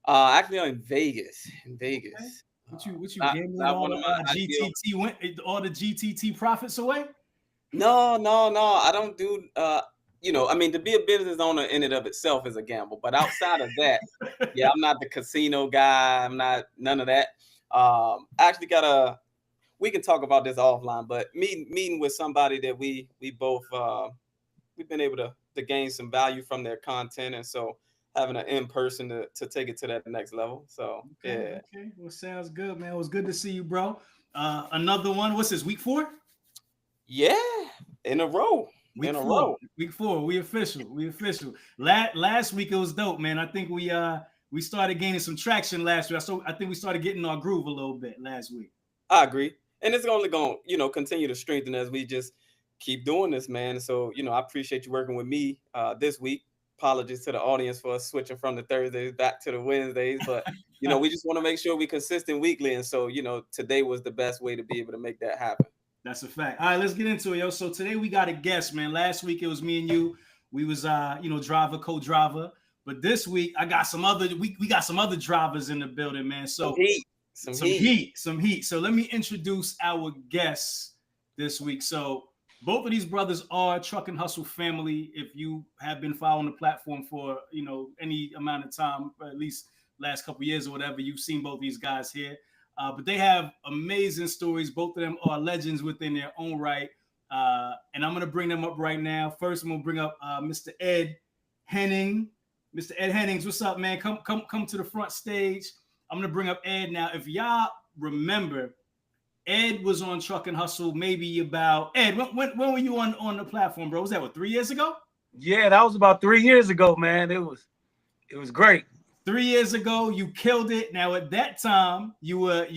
Actually, I'm in Vegas. In Okay. Vegas. What you Not gambling not all one of the my ideal. GTT went all the GTT profits away? No, no, no. I don't do. I mean, to be a business owner in and of itself is a gamble. But outside of that, yeah, I'm not the casino guy. I'm not none of that. I actually got a. We can talk about this offline, but meeting with somebody that we both we've been able to gain some value from their content, and so having an in person to take it to that next level. So Okay, yeah, okay. Well, sounds good, man. It was good to see you, bro. Another one. What's this? Week 4? yeah, in a row, Week in a 4. row. Week 4. We official. We official. Last week it was dope, man. I think we started gaining some traction last week. I think we started getting our groove a little bit last week. I agree, and it's only going to continue to strengthen as we just keep doing this, man. So I appreciate you working with me this week. Apologies to the audience for us switching from the Thursdays back to the Wednesdays, but we just want to make sure we consistent weekly, and so today was the best way to be able to make that happen. That's a fact. All right, let's get into it, yo. So today we got a guest, man. Last week it was me and you. We was driver, co-driver. But this week I got some other we got some other drivers in the building, man. Some So heat, some heat. So let me introduce our guests this week. So both of these brothers are Truck and Hustle family. If you have been following the platform for any amount of time, or at least last couple of years or whatever, you've seen both these guys here. But they have amazing stories. Both of them are legends within their own right. And I'm going to bring them up right now. First, I'm going to bring up Mr. Ed Henning. Mr. Ed Hennings, what's up, man? Come to the front stage. I'm going to bring up Ed now. If y'all remember, Ed was on Truck and Hustle maybe about... Ed, when were you on the platform, bro? Was that, 3 years ago? Yeah, that was about 3 years ago, man. It was great. 3 years ago, you killed it. Now at that time, you had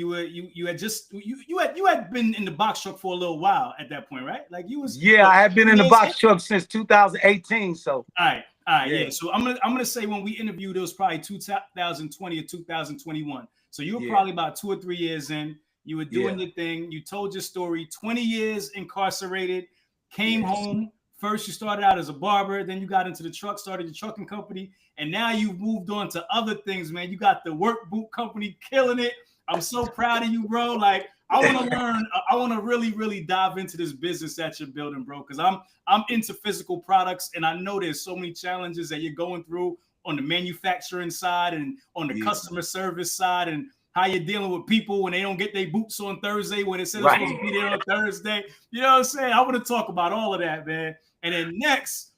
been in the box truck for a little while at that point, right? Like you was. Yeah, I had been in the box truck since 2018. So all right, yeah. So I'm gonna say when we interviewed, it was probably 2020 or 2021. So you were probably about 2 or 3 years in. You were doing your thing. You told your story. 20 years incarcerated. Came home. First, you started out as a barber, then you got into the truck, started your trucking company, and now you've moved on to other things, man. You got the work boot company, killing it. I'm so proud of you, bro. Like, I want to learn. I want to really, really dive into this business that you're building, bro, because I'm into physical products, and I know there's so many challenges that you're going through on the manufacturing side and on the customer service side, and how you're dealing with people when they don't get their boots on Thursday when it says they're supposed to be there on Thursday. You know what I'm saying? I want to talk about all of that, man. And then next,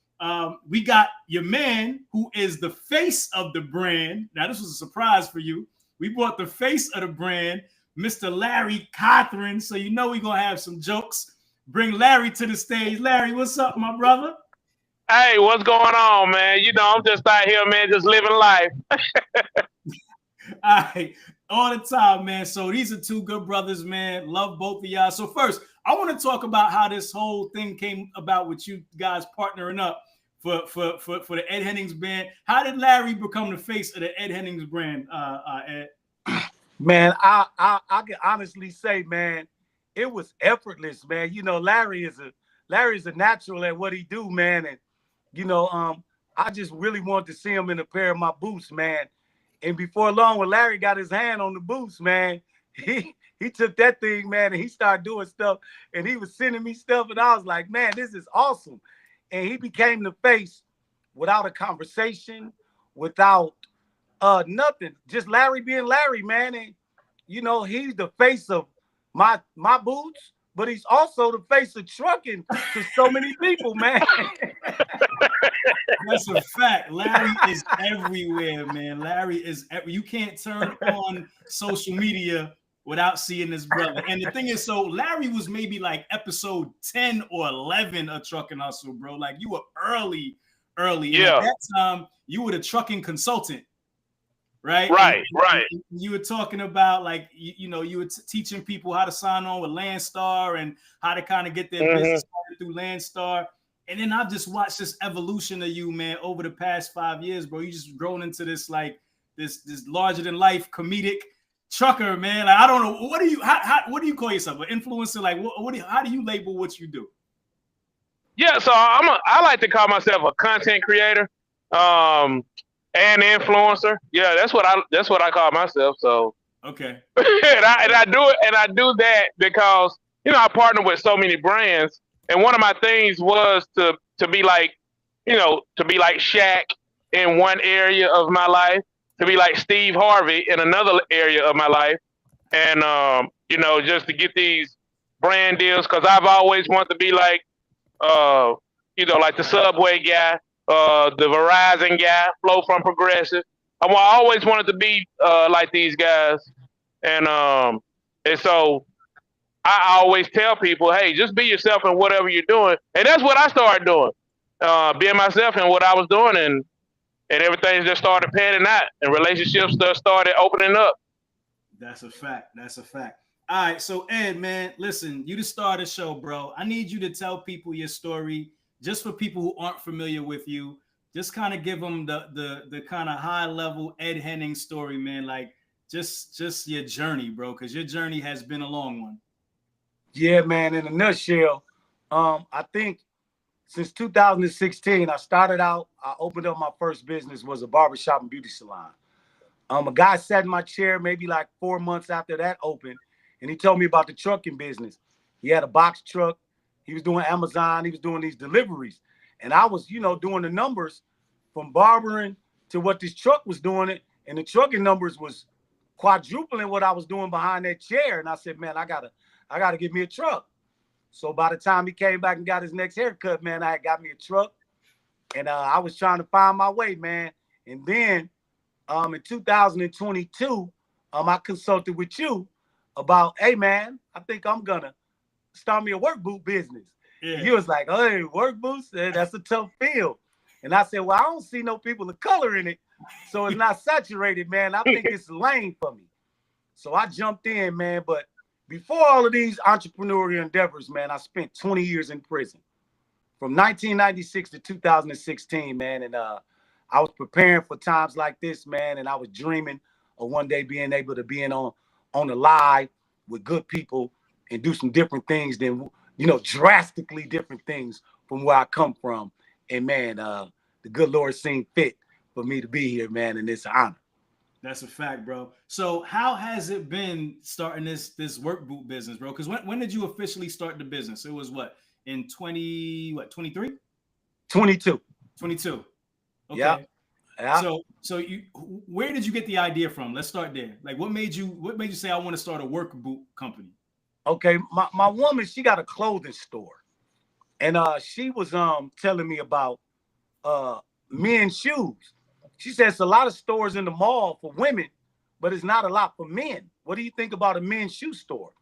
we got your man who is the face of the brand. Now, this was a surprise for you. We brought the face of the brand, Mr. Larry Cothran. So you know we're going to have some jokes. Bring Larry to the stage. Larry, what's up, my brother? Hey, what's going on, man? I'm just out here, man, just living life. All right. All the time, man. So these are two good brothers, man. Love both of y'all. So first, I want to talk about how this whole thing came about with you guys partnering up for the Ed Hennings brand. How did Larry become the face of the Ed Hennings brand, Ed? Man, I can honestly say, man, it was effortless, man. Larry is a natural at what he do, man. And I just really wanted to see him in a pair of my boots, man. And before long, when Larry got his hand on the boots, man, he took that thing, man, and he started doing stuff, and he was sending me stuff, and I was like, man, this is awesome. And he became the face without a conversation, without nothing. Just Larry being Larry, man. And he's the face of my boots, but he's also the face of trucking to so many people, man. That's a fact. Larry is everywhere, man. Larry is you can't turn on social media without seeing this brother. And the thing is, so Larry was maybe like episode 10 or 11 of Truck and Hustle, bro. Like you were early. Yeah. And at that time, you were the trucking consultant, right? Right. And you were talking about like, you were teaching people how to sign on with Landstar and how to kind of get their business started through Landstar. And then I've just watched this evolution of you, man, over the past 5 years, bro. You just grown into this like this larger than life comedic trucker, man. Like I don't know, what do you call yourself? An influencer? Like how do you label what you do? Yeah, so I like to call myself a content creator. and influencer. Yeah, that's what I call myself. So okay, I do that because I partner with so many brands, and one of my things was to be like to be like Shaq in one area of my life, to be like Steve Harvey in another area of my life, and just to get these brand deals because I've always wanted to be like uh, like the Subway guy, the Verizon guy, Flow from Progressive. I always wanted to be like these guys, and so I always tell people, hey, just be yourself in whatever you're doing, and that's what I started doing, being myself in what I was doing, and everything just started panning out, and relationships just started opening up. that's a fact. That's a fact. All right, so Ed, man, listen, you to start a show, bro. I need you to tell people your story, just for people who aren't familiar with you. Just kind of give them the kind of high level Ed Hennings story, man. Like just your journey, bro, because your journey has been a long one. Yeah, man. In a nutshell, I think since 2016, I started out. I opened up my first business was a barbershop and beauty salon. A guy sat in my chair maybe like 4 months after that opened, and he told me about the trucking business. He had a box truck. He was doing Amazon. He was doing these deliveries, and I was, doing the numbers from barbering to what this truck was doing it, and the trucking numbers was quadrupling what I was doing behind that chair. And I said, man, I gotta get me a truck. So by the time he came back and got his next haircut, man, I had got me a truck, and I was trying to find my way, man. And then in 2022, I consulted with you about, hey, man, I think I'm gonna start me a work boot business. Yeah. And you was like, hey, work boots, that's a tough field. And I said, well, I don't see no people of color in it, so it's not saturated, man. I think it's a lane for me. So I jumped in, man. But before all of these entrepreneurial endeavors, man, I spent 20 years in prison from 1996 to 2016, man. And I was preparing for times like this, man. And I was dreaming of one day being able to be on the live with good people and do some different things than, drastically different things from where I come from. And man, the good Lord seen fit for me to be here, man. And it's an honor. That's a fact, bro. So how has it been starting this work boot business, bro? Because when did you officially start the business? It was what, in 23? 22. 22. Okay. Yeah. So you, where did you get the idea from? Let's start there. Like, what made you say I want to start a work boot company? Okay, my woman, she got a clothing store, and she was telling me about men's shoes. She says a lot of stores in the mall for women, but it's not a lot for men. What do you think about a men's shoe store?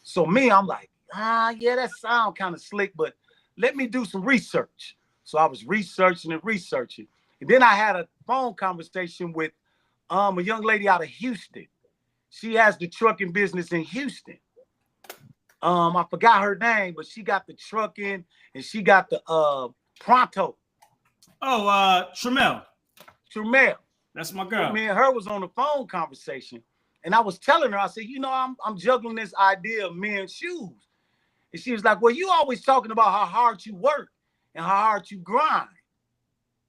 So I'm like, yeah, that sounds kind of slick, but let me do some research. So I was researching. And then I had a phone conversation with a young lady out of Houston. She has the trucking business in Houston. I forgot her name, but she got the trucking and she got the Pronto. Oh, Tramel. That's my girl. Me and her was on the phone conversation, and I was telling her, I said, I'm juggling this idea of men's shoes. And she was like, well, you always talking about how hard you work and how hard you grind.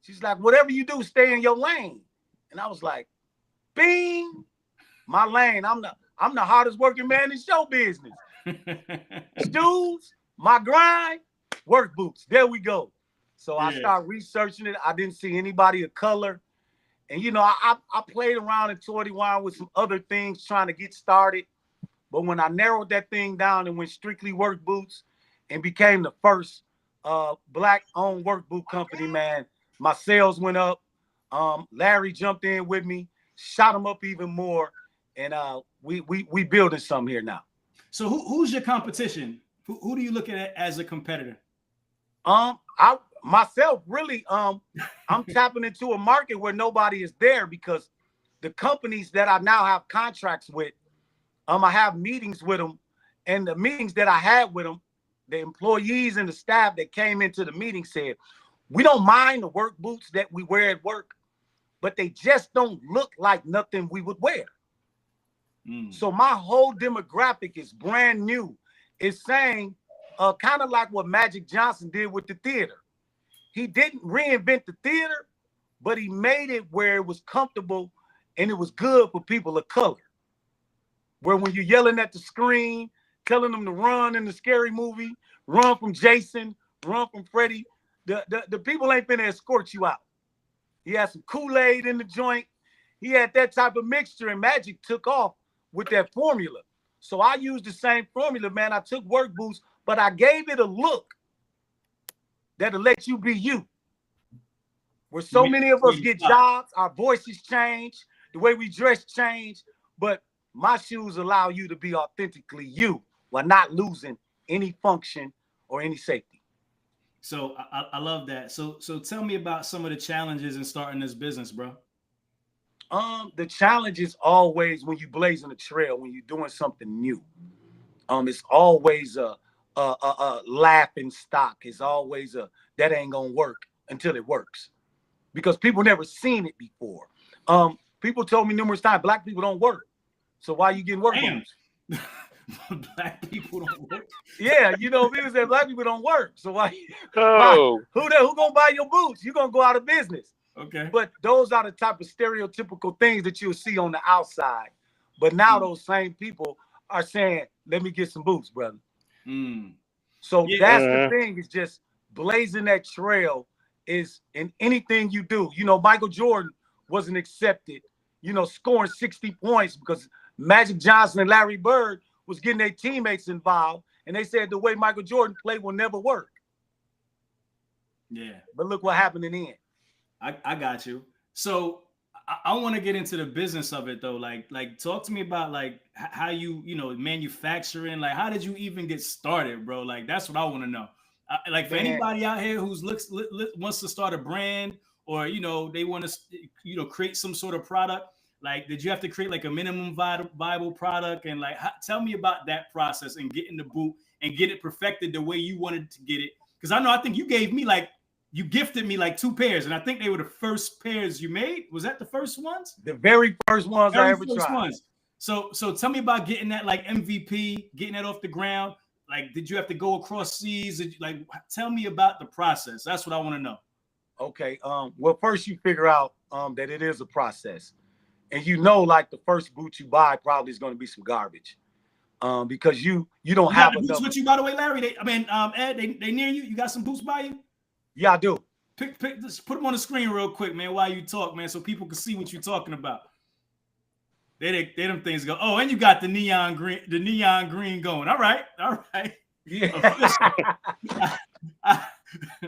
She's like, whatever you do, stay in your lane. And I was like, bing, my lane. I'm the hardest working man in show business. Shoes, my grind, work boots. There we go. So I started researching it. I didn't see anybody of color. And, I played around and toyed around with some other things trying to get started. But when I narrowed that thing down and went strictly work boots and became the first Black-owned work boot company, man, my sales went up. Larry jumped in with me, shot them up even more. And we building something here now. So who's your competition? Who do you look at as a competitor? Myself, really, I'm tapping into a market where nobody is there because the companies that I now have contracts with, I have meetings with them, and the meetings that I had with them, the employees and the staff that came into the meeting said, we don't mind the work boots that we wear at work, but they just don't look like nothing we would wear. So my whole demographic is brand new. It's saying kind of like what Magic Johnson did with the theater. He didn't reinvent the theater, but he made it where it was comfortable and it was good for people of color. Where when you're yelling at the screen, telling them to run in the scary movie, run from Jason, run from Freddy, the people ain't finna escort you out. He had some Kool-Aid in the joint. He had that type of mixture, and Magic took off with that formula. So I used the same formula, man. I took work boots, but I gave it a look that'll let you be you. Where so many of us get jobs, our voices change, the way we dress change, but my shoes allow you to be authentically you while not losing any function or any safety. So I love that. So tell me about some of the challenges in starting this business, bro. The challenge is always when you blazing a trail, when you're doing something new. It's always a laughing stock. It's always that ain't gonna work until it works, because people never seen it before. People told me numerous times, black people don't work. So why you getting work boots? Black people don't work. Yeah, you know, people say black people don't work. So why? Who gonna buy your boots? You're gonna go out of business. Okay. But those are the type of stereotypical things that you'll see on the outside. But now those same people are saying, let me get some boots, brother. So that's the thing, is just blazing that trail is in anything you do. You know, Michael Jordan wasn't accepted, you know, scoring 60 points because Magic Johnson and Larry Bird was getting their teammates involved. And they said the way Michael Jordan played will never work. Yeah. But look what happened in the end. I got you. So I want to get into the business of it though. Like talk to me about like how you manufacturing. Like how did you even get started, bro? Like that's what I want to know. Like for anybody out here who's wants to start a brand, or they want to create some sort of product. Like, did you have to create like a minimum viable product? And like, tell me about that process and getting the boot and get it perfected the way you wanted to get it. Because I think you gifted me like 2 pairs, and I think they were the first pairs you made. Was that the first ones? The very first ones I ever tried. So tell me about getting that like MVP, getting that off the ground. Like, did you have to go across seas? Like, tell me about the process. That's what I want to know. Okay. Well, first you figure out that it is a process, and like the first boot you buy probably is going to be some garbage, because you don't have enough. Boots with you, by the way, Larry. Ed, they near you. You got some boots by you? Yeah, I do. Just put them on the screen real quick, man, while you talk, man, so people can see what you're talking about. They them things go. Oh, and you got the neon green going. All right. Yeah.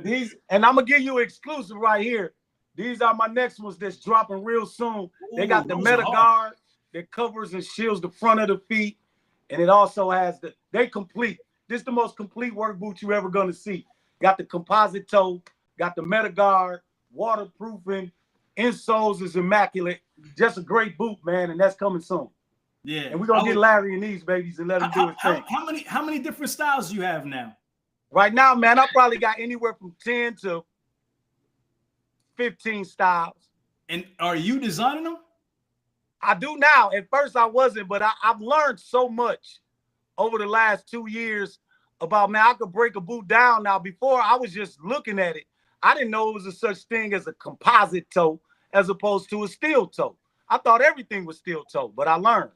These, and I'm gonna give you an exclusive right here. These are my next ones that's dropping real soon. Ooh, they got the Meta Guard that covers and shields the front of the feet, and it also has they complete. This is the most complete work boot you're ever gonna see. Got the composite toe, got the Meta Guard, waterproofing, insoles is immaculate. Just a great boot, man, and that's coming soon. Yeah, and we're gonna get Larry in these babies and let him do his thing. How many different styles do you have now? Right now, man, I probably got anywhere from 10 to 15 styles. And are you designing them? I do now. At first I wasn't, but I've learned so much over the last 2 years about, man, I could break a boot down now. Before, I was just looking at it. I didn't know it was a such thing as a composite toe as opposed to a steel toe. I thought everything was steel toe, but I learned.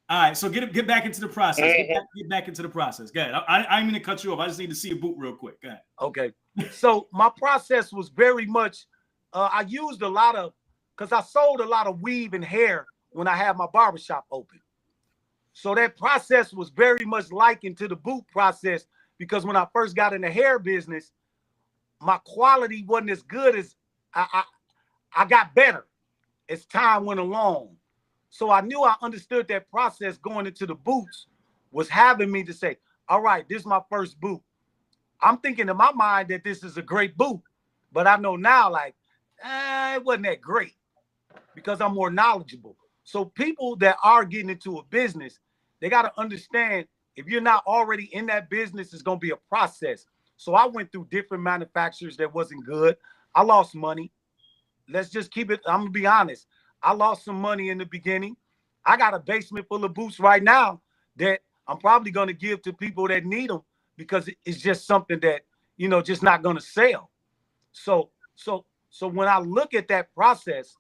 All right, so get back into the process. Get back into the process. Go ahead. I ain't mean to cut you off. I just need to see a boot real quick. Go ahead. Okay. So my process was very much, I used a lot of, because I sold a lot of weave and hair when I had my barbershop open. So that process was very much likened to the boot process, because when I first got in the hair business, my quality wasn't as good as I got better as time went along. So I knew I understood that process going into the boots was having me to say, all right, this is my first boot. I'm thinking in my mind that this is a great boot, but I know now, like, it wasn't that great because I'm more knowledgeable. So people that are getting into a business, they got to understand, if you're not already in that business, it's going to be a process. So I went through different manufacturers that wasn't good. I lost money. Let's just keep it. I'm going to be honest. I lost some money in the beginning. I got a basement full of boots right now that I'm probably going to give to people that need them, because it's just something that, just not going to sell. So So when I look at that process,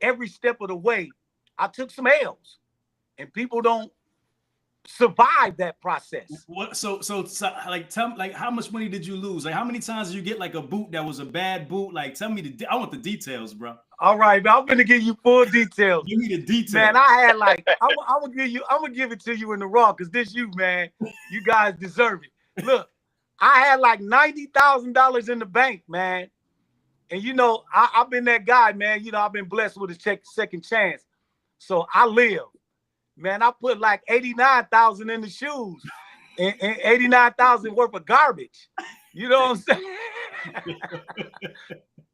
every step of the way, I took some L's, and people don't survive that process. What? So like, tell me, like, how much money did you lose? Like, how many times did you get like a boot that was a bad boot? Like, tell me I want the details, bro. All right, man, I'm gonna give you full details. Give me the details, man. I had like, I'm gonna give it to you in the raw, because this you, man. You guys deserve it. Look, I had like $90,000 in the bank, man. And you know, I've been that guy, man. You know, I've been blessed with a second chance. So I live. Man, I put like 89,000 in the shoes and 89,000 worth of garbage. You know what I'm saying?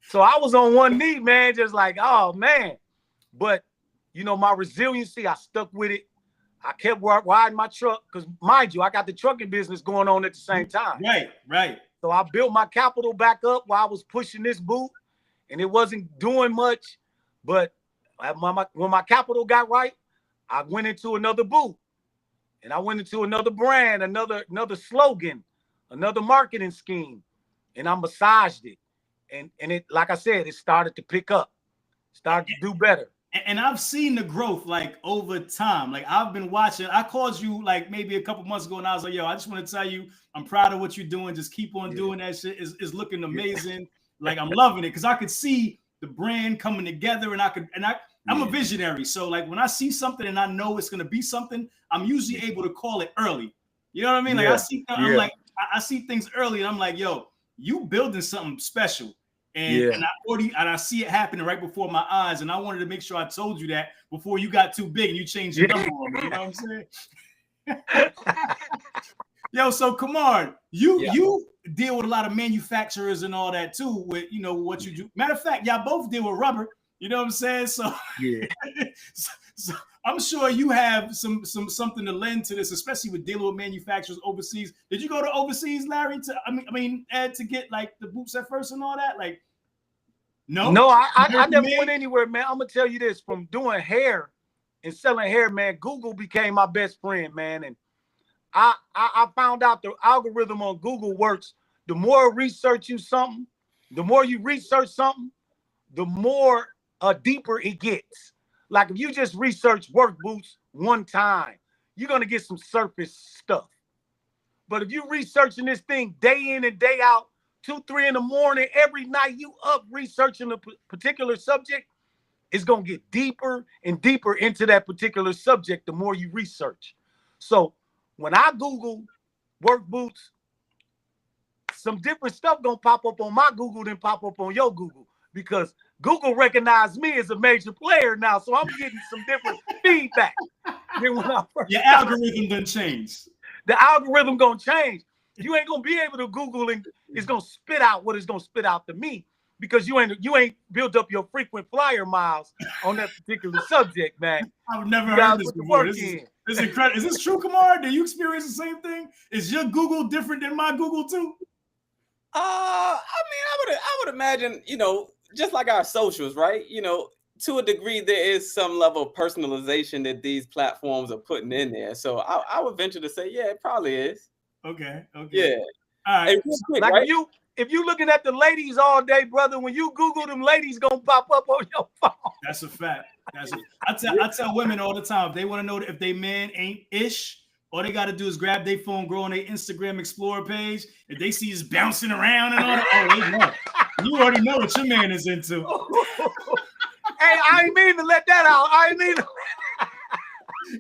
So I was on one knee, man, just like, oh man. But you know, my resiliency, I stuck with it. I kept riding my truck, because mind you, I got the trucking business going on at the same time. Right. So I built my capital back up while I was pushing this boot, and it wasn't doing much. But when my capital got right, I went into another boot, and I went into another brand, another slogan, another marketing scheme, and I massaged it. And it, like I said, it started to pick up, started to do better. And I've seen the growth like over time. Like, I've been watching. I called you like maybe a couple months ago, and I was like, yo, I just want to tell you, I'm proud of what you're doing. Just keep on doing that shit. Is looking amazing. Like, I'm loving it, because I could see the brand coming together, and I'm a visionary. So like, when I see something and I know it's gonna be something, I'm usually able to call it early. You know what I mean? Like, I see things early, and I'm like, yo, you building something special. And I see it happening right before my eyes, and I wanted to make sure I told you that before you got too big and you changed your number on me. You know what I'm saying? Yo, so Kamar, you deal with a lot of manufacturers and all that too, with, you know, what you do. Matter of fact, y'all both deal with rubber. You know what I'm saying? So so I'm sure you have something to lend to this, especially with dealing with manufacturers overseas. Did you go to overseas, Larry? I mean, Ed, to get like the boots at first and all that? Like, no, I never went anywhere, man. I'm gonna tell you this: from doing hair and selling hair, man, Google became my best friend, man. And I found out the algorithm on Google works. The more research you something, the more you research something, the more deeper it gets. Like, if you just research work boots one time, you're gonna get some surface stuff. But if you researching this thing day in and day out, 2, 3 in the morning, every night, you up researching a particular subject, it's gonna get deeper and deeper into that particular subject the more you research. So when I Google work boots, some different stuff gonna pop up on my Google than pop up on your Google, because Google recognized me as a major player now, so I'm getting some different feedback than when I first. Your algorithm done changed. The algorithm gonna change. You ain't gonna be able to Google, and it's gonna spit out what it's gonna spit out to me, because you ain't built up your frequent flyer miles on that particular subject, man. I've never heard this before. This is incredible. Is this true, Kamar? Do you experience the same thing? Is your Google different than my Google too? I mean, I would imagine, you know, just like our socials, right? You know, to a degree, there is some level of personalization that these platforms are putting in there. So I would venture to say, yeah, it probably is. Okay. Yeah. All right. Hey, quick, like, right? If you looking at the ladies all day, brother, when you Google them, ladies gonna pop up on your phone. That's a fact. I tell women all the time, if they want to know if they man ain't ish, all they got to do is grab their phone, go on their Instagram Explorer page. If they see us bouncing around and all that, they know. You already know what your man is into. Hey, I ain't mean to let that out. I ain't mean to.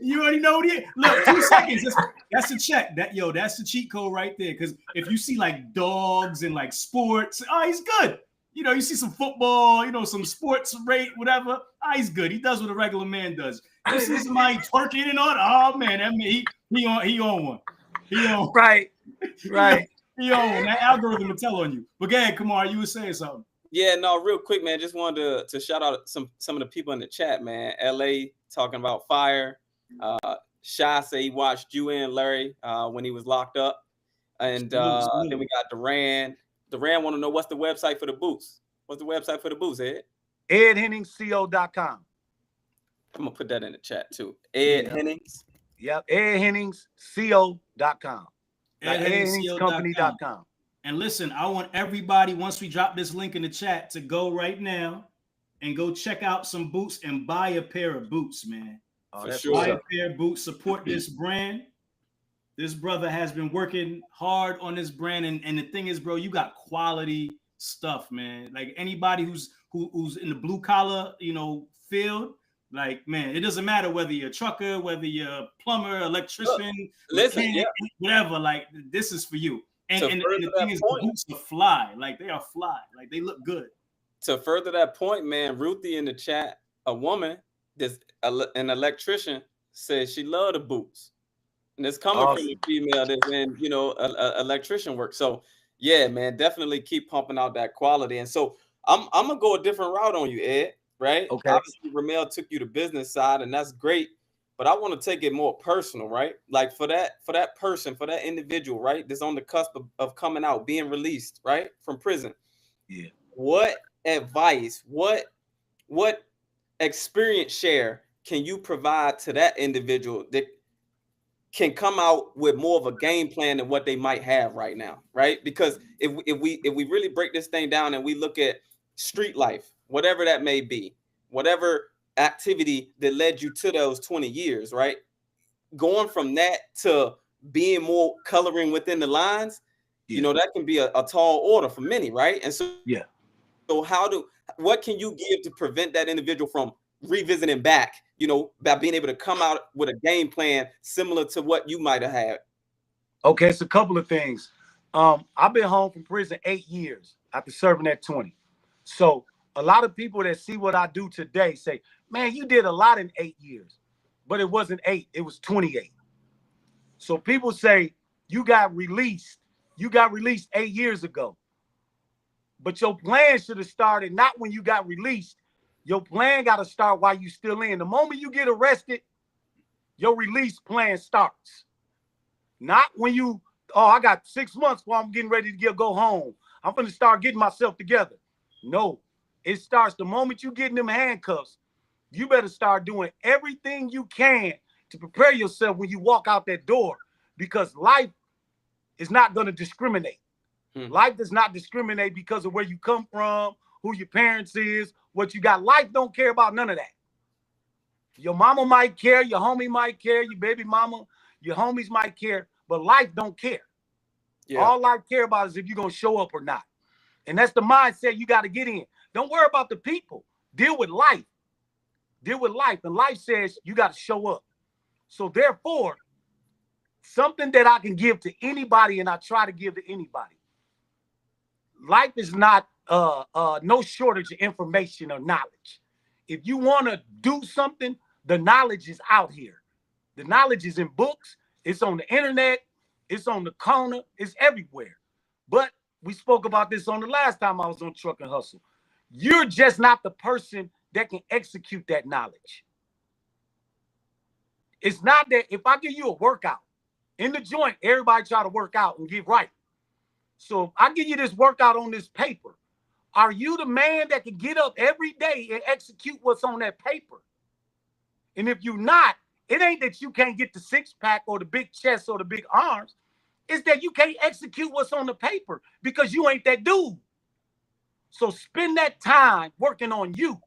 You already know what he is. Look, 2 seconds. That's the check. That's the cheat code right there. Because if you see like dogs and like sports, oh, he's good. You know, you see some football, you know, some sports rate, whatever. Oh, he's good. He does what a regular man does. You see somebody twerking and all that. Oh man, I mean, he on one. He on right. He on one. That algorithm will tell on you. But go ahead, Kamar, you were saying something. Yeah, no, real quick, man. Just wanted to shout out some of the people in the chat, man. LA talking about fire. Shy say he watched you and Larry when he was locked up. And then we got Duran. Duran want to know what's the website for the boots. What's the website for the boots, Ed? EdHenningsCO.com. I'm gonna put that in the chat too. Ed Hennings. Yep, EdHenningsCO.com. EdHenningsCompany.com. And listen, I want everybody, once we drop this link in the chat, to go right now and go check out some boots and buy a pair of boots, man. For sure. Buy a pair of boots, support this brand. This brother has been working hard on this brand. And the thing is, bro, you got quality stuff, man. Like anybody who's in the blue collar, field, like, man, it doesn't matter whether you're a trucker, whether you're a plumber, electrician, mechanic, whatever, like this is for you. And the thing is, the boots are fly. Like they are fly. Like they look good. To further that point, man, Ruthie in the chat, a woman, an electrician, says she loved the boots. And it's coming from a female that's in, electrician work. So yeah, man, definitely keep pumping out that quality. And so I'm gonna go a different route on you, Ed. Right? Okay. Obviously, Ramel took you to business side, and that's great. But I want to take it more personal, right? Like for that person, for that individual, right? That's on the cusp of coming out, being released, right, from prison. Yeah. What advice, what experience share can you provide to that individual that can come out with more of a game plan than what they might have right now, right? Because if we really break this thing down and we look at street life, whatever that may be, whatever activity that led you to those 20 years, right? Going from that to being more coloring within the lines, that can be a tall order for many, right? And so, so what can you give to prevent that individual from revisiting back, by being able to come out with a game plan similar to what you might have had? Okay, it's a couple of things. I've been home from prison 8 years after serving that 20. So a lot of people that see what I do today say, man, you did a lot in 8 years, but it wasn't 8, it was 28. So people say you got released 8 years ago, but your plan should have started not when you got released. Your plan got to start while you still in. The moment you get arrested, your release plan starts. Not when I got 6 months while I'm getting ready to go home. I'm going to start getting myself together. No, it starts the moment you get in them handcuffs. You better start doing everything you can to prepare yourself when you walk out that door, because life is not going to discriminate. Life does not discriminate because of where you come from, who your parents is, what you got. Life don't care about none of that. Your mama might care, your homie might care, your baby mama, your homies might care, but life don't care. Yeah. All life care about is if you're going to show up or not. And that's the mindset you got to get in. Don't worry about the people. Deal with life. Deal with life. And life says you got to show up. So therefore, something that I can give to anybody, and I try to give to anybody. Life is not no shortage of information or knowledge. If you want to do something, the knowledge is out here. The knowledge is in books. It's on the internet. It's on the corner. It's everywhere. But we spoke about this on the last time I was on Truck and Hustle. You're just not the person that can execute that knowledge. It's not that if I give you a workout in the joint, everybody try to work out and get right. So if I give you this workout on this paper, are you the man that can get up every day and execute what's on that paper? And if you're not, it ain't that you can't get the six-pack or the big chest or the big arms. It's that you can't execute what's on the paper because you ain't that dude. So spend that time working on you.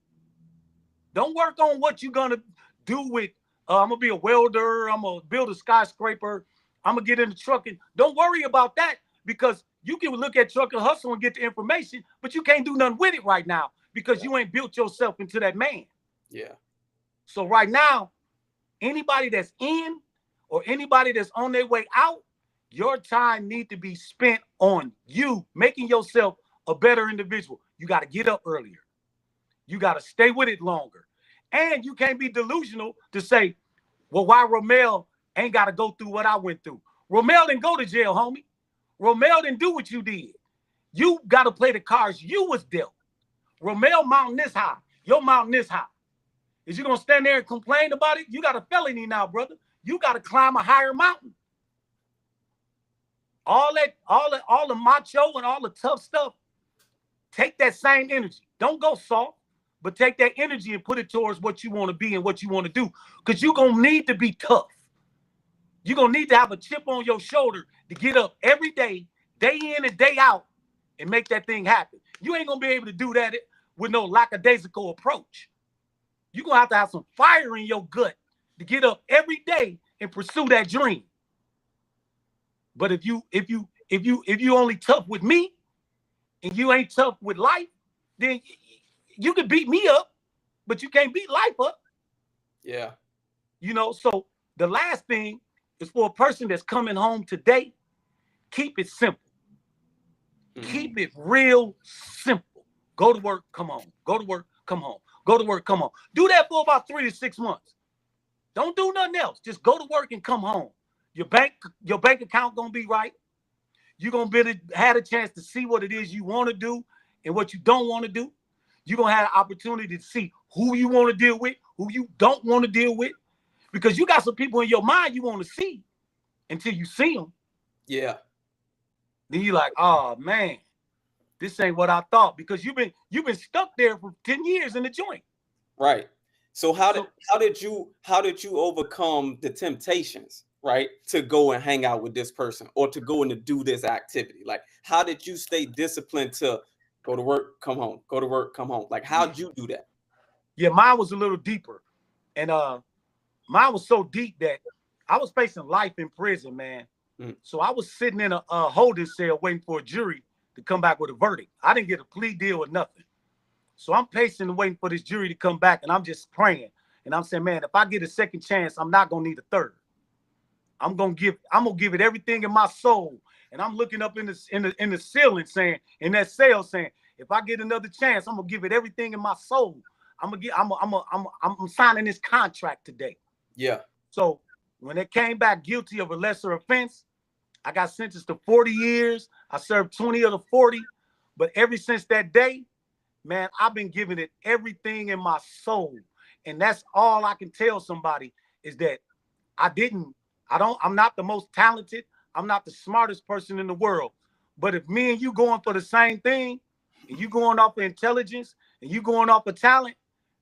Don't work on what you're going to do with, I'm going to be a welder, I'm going to build a skyscraper, I'm going to get into trucking. Don't worry about that, because you can look at Truck and Hustle and get the information, but you can't do nothing with it right now because you ain't built yourself into that man. Yeah. So right now, anybody that's in or anybody that's on their way out, your time need to be spent on you, making yourself a better individual. You got to get up earlier. You got to stay with it longer. And you can't be delusional to say, well, why Romel ain't got to go through what I went through? Romel didn't go to jail, homie. Romel didn't do what you did. You got to play the cards you was dealt. Romel mountain this high. Your mountain this high. Is you going to stand there and complain about it? You got a felony now, brother. You got to climb a higher mountain. All the macho and all the tough stuff, take that same energy. Don't go soft, but take that energy and put it towards what you want to be and what you want to do. Because you're going to need to be tough. You're going to need to have a chip on your shoulder to get up every day, day in and day out and make that thing happen. You ain't gonna be able to do that with no lackadaisical approach. You're gonna have to have some fire in your gut to get up every day and pursue that dream. But if you only tough with me and you ain't tough with life, then you can beat me up, but you can't beat life up. Yeah. You know, so the last thing is for a person that's coming home today, keep it simple. Keep it real simple. Go to work, come home. Go to work, come home. Go to work, come home. Do that for about 3 to 6 months. Don't do nothing else. Just go to work and come home. Your bank account gonna be right. You're gonna have a chance to see what it is you want to do and what you don't want to do. You're gonna have an opportunity to see who you want to deal with, who you don't want to deal with, because you got some people in your mind you want to see until you see them. Yeah. Then you're like, oh man, this ain't what I thought, because you've been stuck there for 10 years in the joint. Right. So how did you overcome the temptations, right, to go and hang out with this person or to go and to do this activity? Like, how did you stay disciplined to go to work, come home, go to work, come home? Like, how'd you do that? Yeah, mine was a little deeper. And mine was so deep that I was facing life in prison, man. So I was sitting in a holding cell waiting for a jury to come back with a verdict. I didn't get a plea deal or nothing. So I'm pacing and waiting for this jury to come back, and I'm just praying. And I'm saying, man, if I get a second chance, I'm not gonna need a third. I'm gonna give it everything in my soul. And I'm looking up in the ceiling saying, in that cell saying, if I get another chance, I'm gonna give it everything in my soul. I'm signing this contract today. Yeah. So when it came back guilty of a lesser offense, I got sentenced to 40 years. I served 20 of the 40. But ever since that day, man, I've been giving it everything in my soul. And that's all I can tell somebody is that I'm not the most talented. I'm not the smartest person in the world. But if me and you going for the same thing, and you going off of intelligence, and you going off of talent,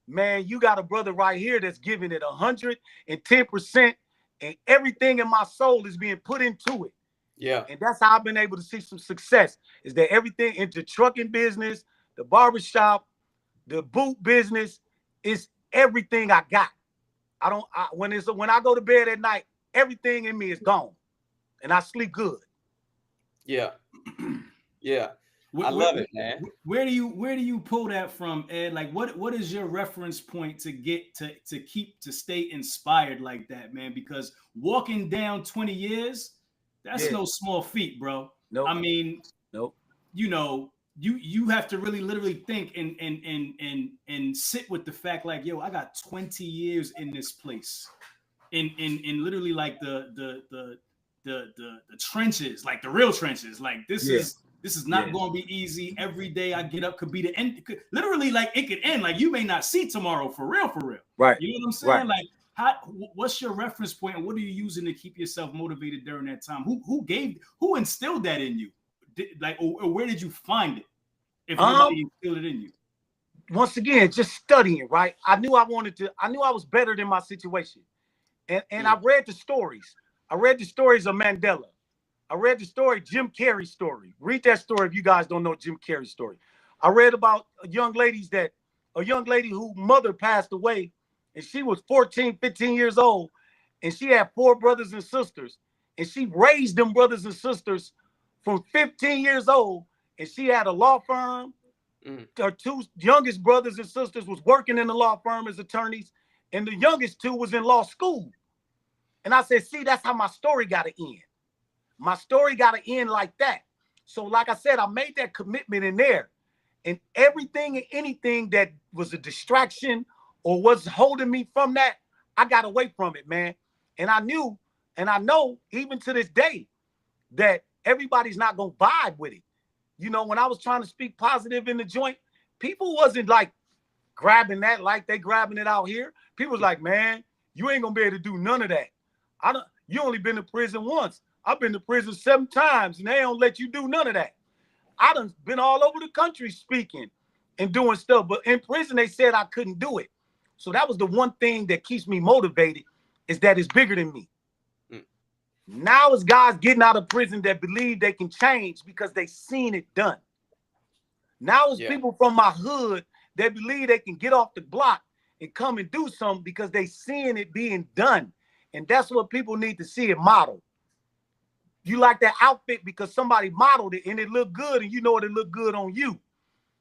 man, you got a brother right here that's giving it 110%, and everything in my soul is being put into it. Yeah. And that's how I've been able to see some success, is that everything into trucking business, the barbershop, the boot business, is everything I got. When I go to bed at night, everything in me is gone and I sleep good. Yeah. Yeah. I love it, man. Where do you pull that from, Ed? Like, what is your reference point to get to stay inspired like that, man? Because walking down 20 years, that's no small feat, bro. Nope. I mean, nope. You know, you have to really literally think and sit with the fact, like, yo, I got 20 years in this place, in literally like the trenches, like the real trenches. Like, this is not going to be easy. Every day I get up could be the end. Literally, like, it could end. Like, you may not see tomorrow for real. Right. You know what I'm saying? Right. Like, what's your reference point, and what are you using to keep yourself motivated during that time? Who instilled that in you? Or where did you find it? If nobody instilled it in you. Once again, just studying, right? I knew I was better than my situation. And I read the stories. I read the stories of Mandela. I read the story, Jim Carrey's story. Read that story if you guys don't know Jim Carrey's story. I read about a young lady whose mother passed away, and she was 14, 15 years old, and she had 4 brothers and sisters, and she raised them brothers and sisters from 15 years old, and she had a law firm. Her 2 youngest brothers and sisters was working in the law firm as attorneys, and the youngest 2 was in law school. And I said, see, that's how my story got to end. My story got to end like that. So like I said, I made that commitment in there. And everything and anything that was a distraction or was holding me from that, I got away from it, man. And I knew, and I know even to this day, that everybody's not going to vibe with it. You know, when I was trying to speak positive in the joint, people wasn't like grabbing that like they grabbing it out here. People was like, man, you ain't going to be able to do none of that. You only been to prison once. I've been to prison 7 times, and they don't let you do none of that. I done been all over the country speaking and doing stuff, but in prison they said I couldn't do it. So that was the one thing that keeps me motivated, is that it's bigger than me. Now it's guys getting out of prison that believe they can change because they seen it done. Now it's people from my hood that believe they can get off the block and come and do something because they seeing it being done. And that's what people need to see it modeled. You like that outfit because somebody modeled it and it looked good and you know it looked good on you.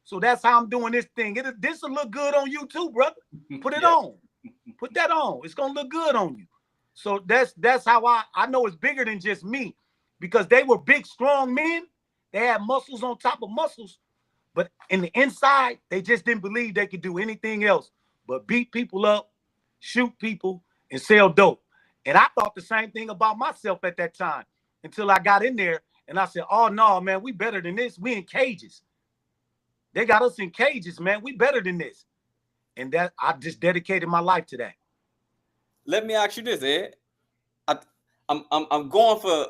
So that's how I'm doing this thing. This will look good on you too, brother. Put it on. Put that on. It's going to look good on you. So that's how I know it's bigger than just me, because they were big, strong men. They had muscles on top of muscles. But in the inside, they just didn't believe they could do anything else but beat people up, shoot people, and sell dope. And I thought the same thing about myself at that time until I got in there and I said, oh, no, man, we better than this. We in cages. They got us in cages, man. We better than this. And that I just dedicated my life to that. Let me ask you this, Ed. I'm going for,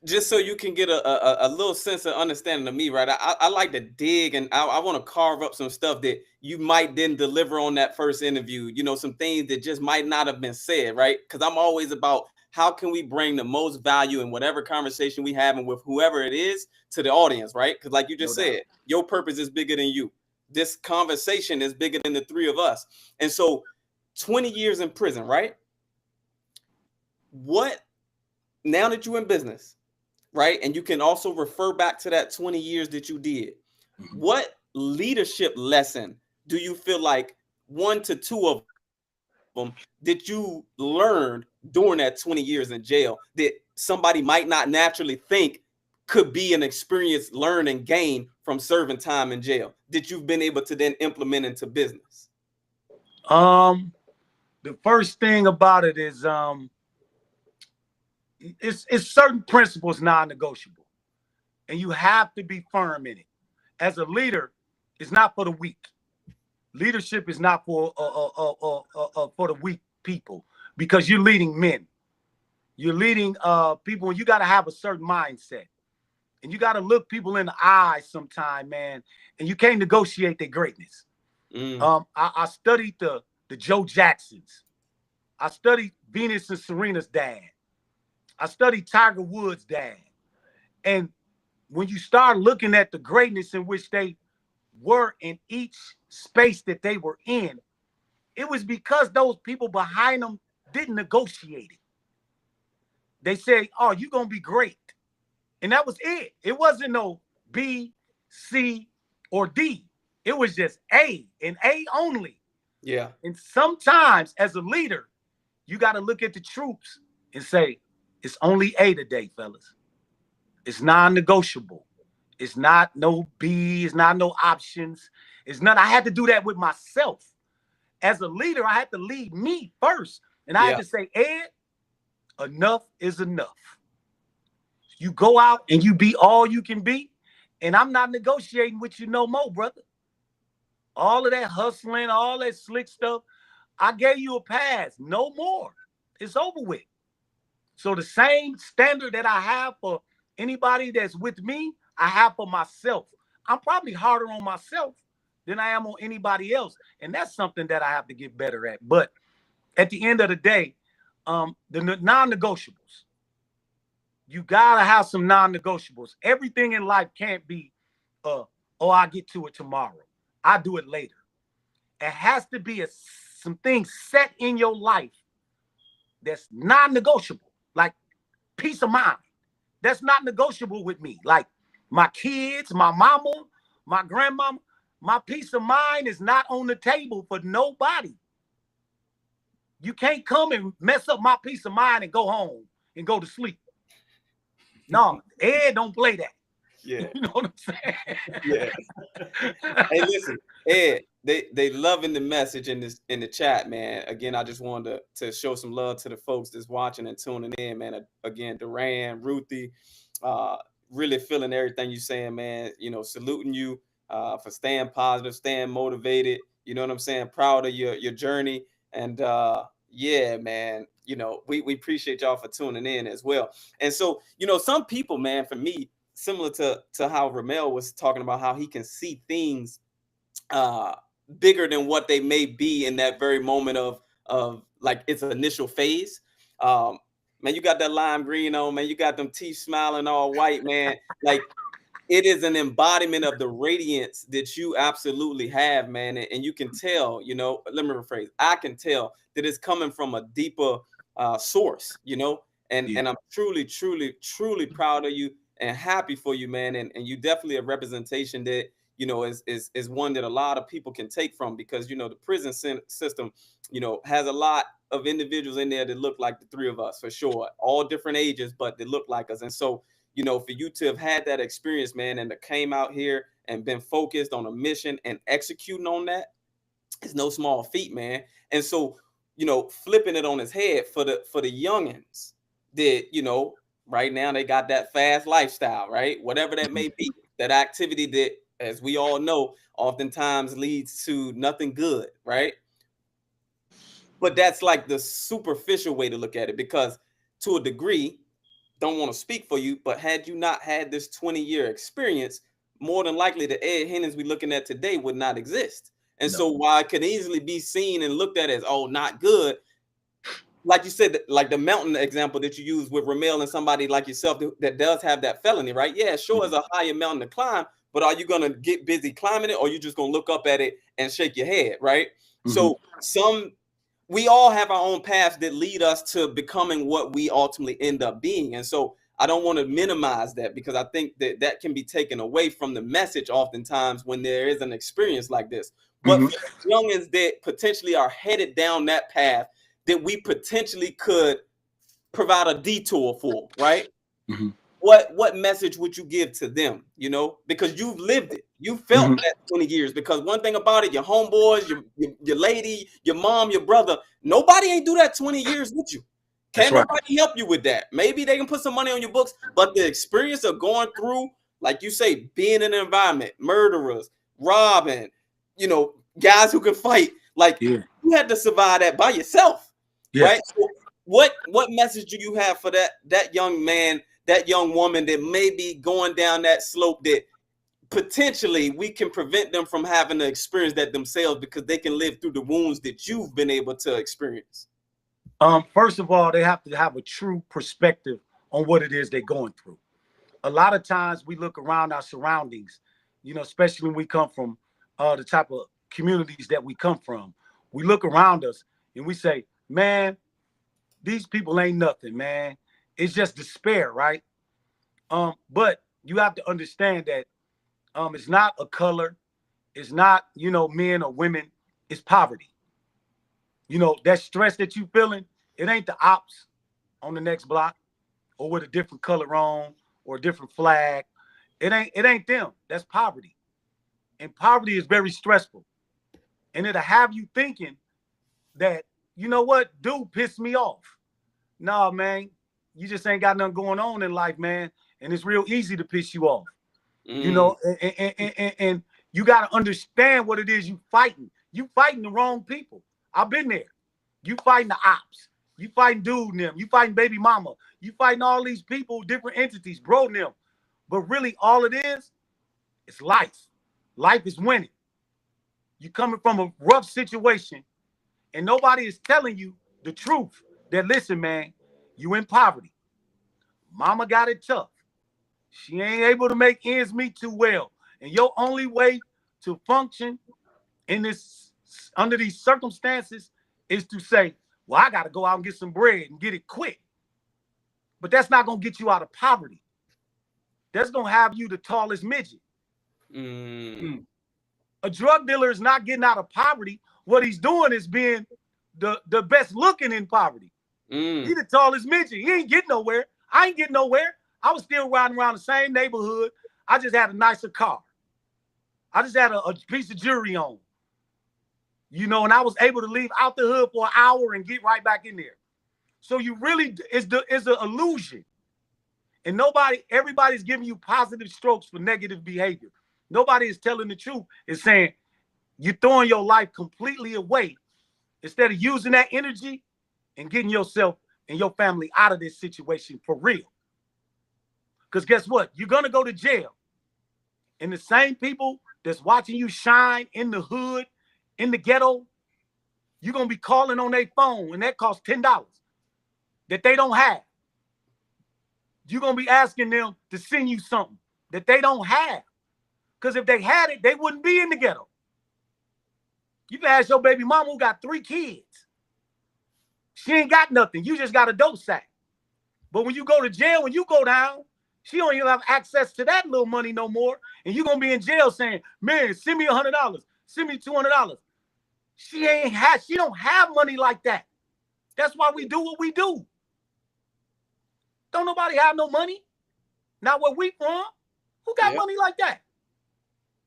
just so you can get a little sense of understanding of me, right? I like to dig, and I want to carve up some stuff that you might then deliver on that first interview. You know, some things that just might not have been said, right? Because I'm always about how can we bring the most value in whatever conversation we having with whoever it is to the audience, right? Because like you just said, your purpose is bigger than you. This conversation is bigger than the three of us. And so 20 years in prison, right? What, now that you're in business, right? And you can also refer back to that 20 years that you did. What leadership lesson do you feel like 1 to 2 of them that you learned during that 20 years in jail that somebody might not naturally think could be an experience, learn, and gain from serving time in jail that you've been able to then implement into business? The first thing about it is it's certain principles non-negotiable, and you have to be firm in it. As a leader, it's not for the weak. Leadership is not for the weak people, because you're leading men. You're leading people, and you got to have a certain mindset, and you got to look people in the eyes sometime, man. And you can't negotiate their greatness. I studied the Joe Jacksons. I studied Venus and Serena's dad. I studied Tiger Woods' dad. And when you start looking at the greatness in which they were in each space that they were in, it was because those people behind them didn't negotiate it. They said, oh, you're going to be great. And that was it. It wasn't no B, C, or D. It was just A, and A only. Yeah. And sometimes as a leader, you got to look at the troops and say, it's only A today, fellas. It's non-negotiable. It's not no B. It's not no options. It's not. I had to do that with myself. As a leader, I had to lead me first. And I had to say, Ed, enough is enough. You go out and you be all you can be. And I'm not negotiating with you no more, brother. All of that hustling, all that slick stuff, I gave you a pass. No more. It's over with. So the same standard that I have for anybody that's with me, I have for myself. I'm probably harder on myself than I am on anybody else. And that's something that I have to get better at. But at the end of the day, the non-negotiables, you got to have some non-negotiables. Everything in life can't be, oh, I'll get to it tomorrow. I'll do it later. It has to be some things set in your life that's non-negotiable. Like peace of mind. That's not negotiable with me. Like my kids, my mama, my grandmama, my peace of mind is not on the table for nobody. You can't come and mess up my peace of mind and go home and go to sleep. No, Ed don't play that. Yeah. You know what I'm saying? Yeah. Hey, listen, Ed, they loving the message in the chat, man. Again, I just wanted to show some love to the folks that's watching and tuning in, man. Again, Duran, Ruthie, really feeling everything you're saying, man. You know, saluting you for staying positive, staying motivated. You know what I'm saying? Proud of your journey. And yeah, man, you know, we appreciate y'all for tuning in as well. And so, you know, some people, man, for me, similar to how Ramel was talking about how he can see things bigger than what they may be in that very moment of like its initial phase. Man, man, you got that lime green on, man. You got them teeth smiling all white, man. Like, it is an embodiment of the radiance that you absolutely have, man. And you can tell, you know, let me rephrase. I can tell that it's coming from a deeper source, you know, and I'm truly, truly, truly proud of you and happy for you, man. And you definitely a representation that, you know, is one that a lot of people can take from, because, you know, the prison system, you know, has a lot of individuals in there that look like the three of us, for sure, all different ages, but they look like us. And so, you know, for you to have had that experience, man, and to came out here and been focused on a mission and executing on that, it's no small feat, man. And so, you know, flipping it on his head for the youngins that, you know, right now they got that fast lifestyle, right? Whatever that may be, that activity that, as we all know, oftentimes leads to nothing good, right? But that's like the superficial way to look at it, because to a degree, don't want to speak for you, but had you not had this 20-year experience, more than likely the Ed Hennings we're looking at today would not exist. And so while it can easily be seen and looked at as, oh, not good, like you said, like the mountain example that you use with Ramel and somebody like yourself that does have that felony, right? Yeah, sure, it's a higher mountain to climb, but are you going to get busy climbing it, or are you just going to look up at it and shake your head, right? So we all have our own paths that lead us to becoming what we ultimately end up being. And so I don't want to minimize that, because I think that that can be taken away from the message oftentimes when there is an experience like this. But for as young as that potentially are headed down that path that we potentially could provide a detour for, right? What message would you give to them, you know? Because you've lived it. You felt that 20 years. Because one thing about it, your homeboys, your lady, your mom, your brother, nobody ain't do that 20 years with you. Can't nobody help you with that. Maybe they can put some money on your books, but the experience of going through, like you say, being in an environment, murderers, robbing, you know, guys who can fight, like you had to survive that by yourself, right? So what message do you have for that young man, that young woman that may be going down that slope that potentially we can prevent them from having to experience that themselves, because they can live through the wounds that you've been able to experience? First of all, they have to have a true perspective on what it is they're going through. A lot of times we look around our surroundings, you know, especially when we come from the type of communities that we come from. We look around us and we say, man, these people ain't nothing, man. It's just despair, right? But you have to understand that it's not a color. It's not, you know, men or women. It's poverty. You know, that stress that you feeling, it ain't the ops on the next block or with a different color on or a different flag. It ain't them. That's poverty. And poverty is very stressful. And it'll have you thinking that, you know what, dude pissed me off. No, man, you just ain't got nothing going on in life, man. And it's real easy to piss you off. You know, and you got to understand what it is you fighting. You fighting the wrong people. I've been there. You fighting the ops. You fighting dude and them. You fighting baby mama. You fighting all these people, different entities, bro and them. But really all it is life. Life is winning. You coming from a rough situation and nobody is telling you the truth that, listen, man, you in poverty. Mama got it tough. She ain't able to make ends meet too well. And your only way to function in this, under these circumstances, is to say, well, I got to go out and get some bread and get it quick. But that's not going to get you out of poverty. That's going to have you the tallest midget. A drug dealer is not getting out of poverty. What he's doing is being the best looking in poverty. He the tallest midget. He ain't getting nowhere. I ain't getting nowhere. I was still riding around the same neighborhood. I just had a nicer car. I just had a piece of jewelry on. You know, and I was able to leave out the hood for an hour and get right back in there. So you really, it's an illusion. And everybody's giving you positive strokes for negative behavior. Nobody is telling the truth. It's saying you're throwing your life completely away instead of using that energy and getting yourself and your family out of this situation for real. Because guess what? You're going to go to jail. And the same people that's watching you shine in the hood, in the ghetto, you're going to be calling on their phone, and that costs $10 that they don't have. you're going to be asking them to send you something that they don't have. Because if they had it, they wouldn't be in the ghetto. You can ask your baby mama who got 3 kids. She ain't got nothing. You just got a dope sack. But when you go to jail, when you go down, she don't even have access to that little money no more. And you're going to be in jail saying, man, send me $100. Send me $200. She don't have money like that. That's why we do what we do. Don't nobody have no money. Not where we from. Who got money like that?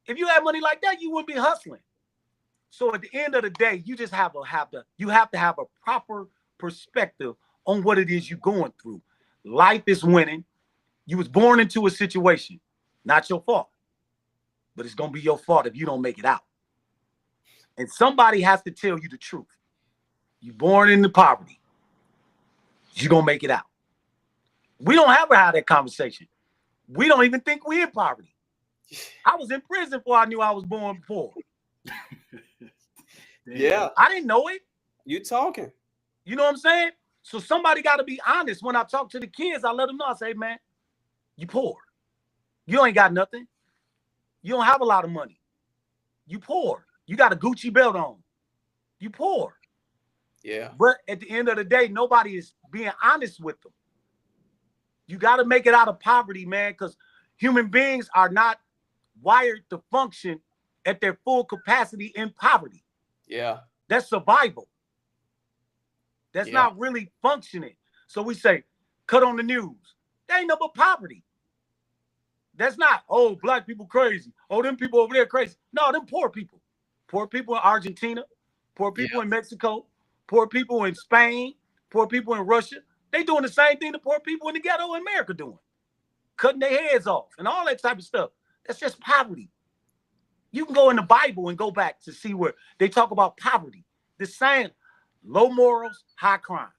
If you had money like that, you wouldn't be hustling. So at the end of the day, you just have to have a proper perspective on what it is you're going through. Life is winning. You was born into a situation, not your fault. But it's going to be your fault if you don't make it out. And somebody has to tell you the truth. You're born into poverty. You're going to make it out. We don't ever have that conversation. We don't even think we're in poverty. I was in prison before I knew I was born poor. Yeah. I didn't know it. You talking. You know what I'm saying? So somebody got to be honest. When I talk to the kids, I let them know. I say, man, you poor. You ain't got nothing. You don't have a lot of money. You poor. You got a Gucci belt on. You poor. Yeah. But at the end of the day, nobody is being honest with them. You got to make it out of poverty, man, because human beings are not wired to function at their full capacity in poverty. Yeah. That's survival. That's not really functioning. So we say, cut on the news. That ain't no but poverty. That's not, oh, black people crazy. Oh, them people over there crazy. No, them poor people. Poor people in Argentina. Poor people in Mexico. Poor people in Spain. Poor people in Russia. They doing the same thing the poor people in the ghetto in America doing. Cutting their heads off and all that type of stuff. That's just poverty. You can go in the Bible and go back to see where they talk about poverty. The same, low morals, high crime.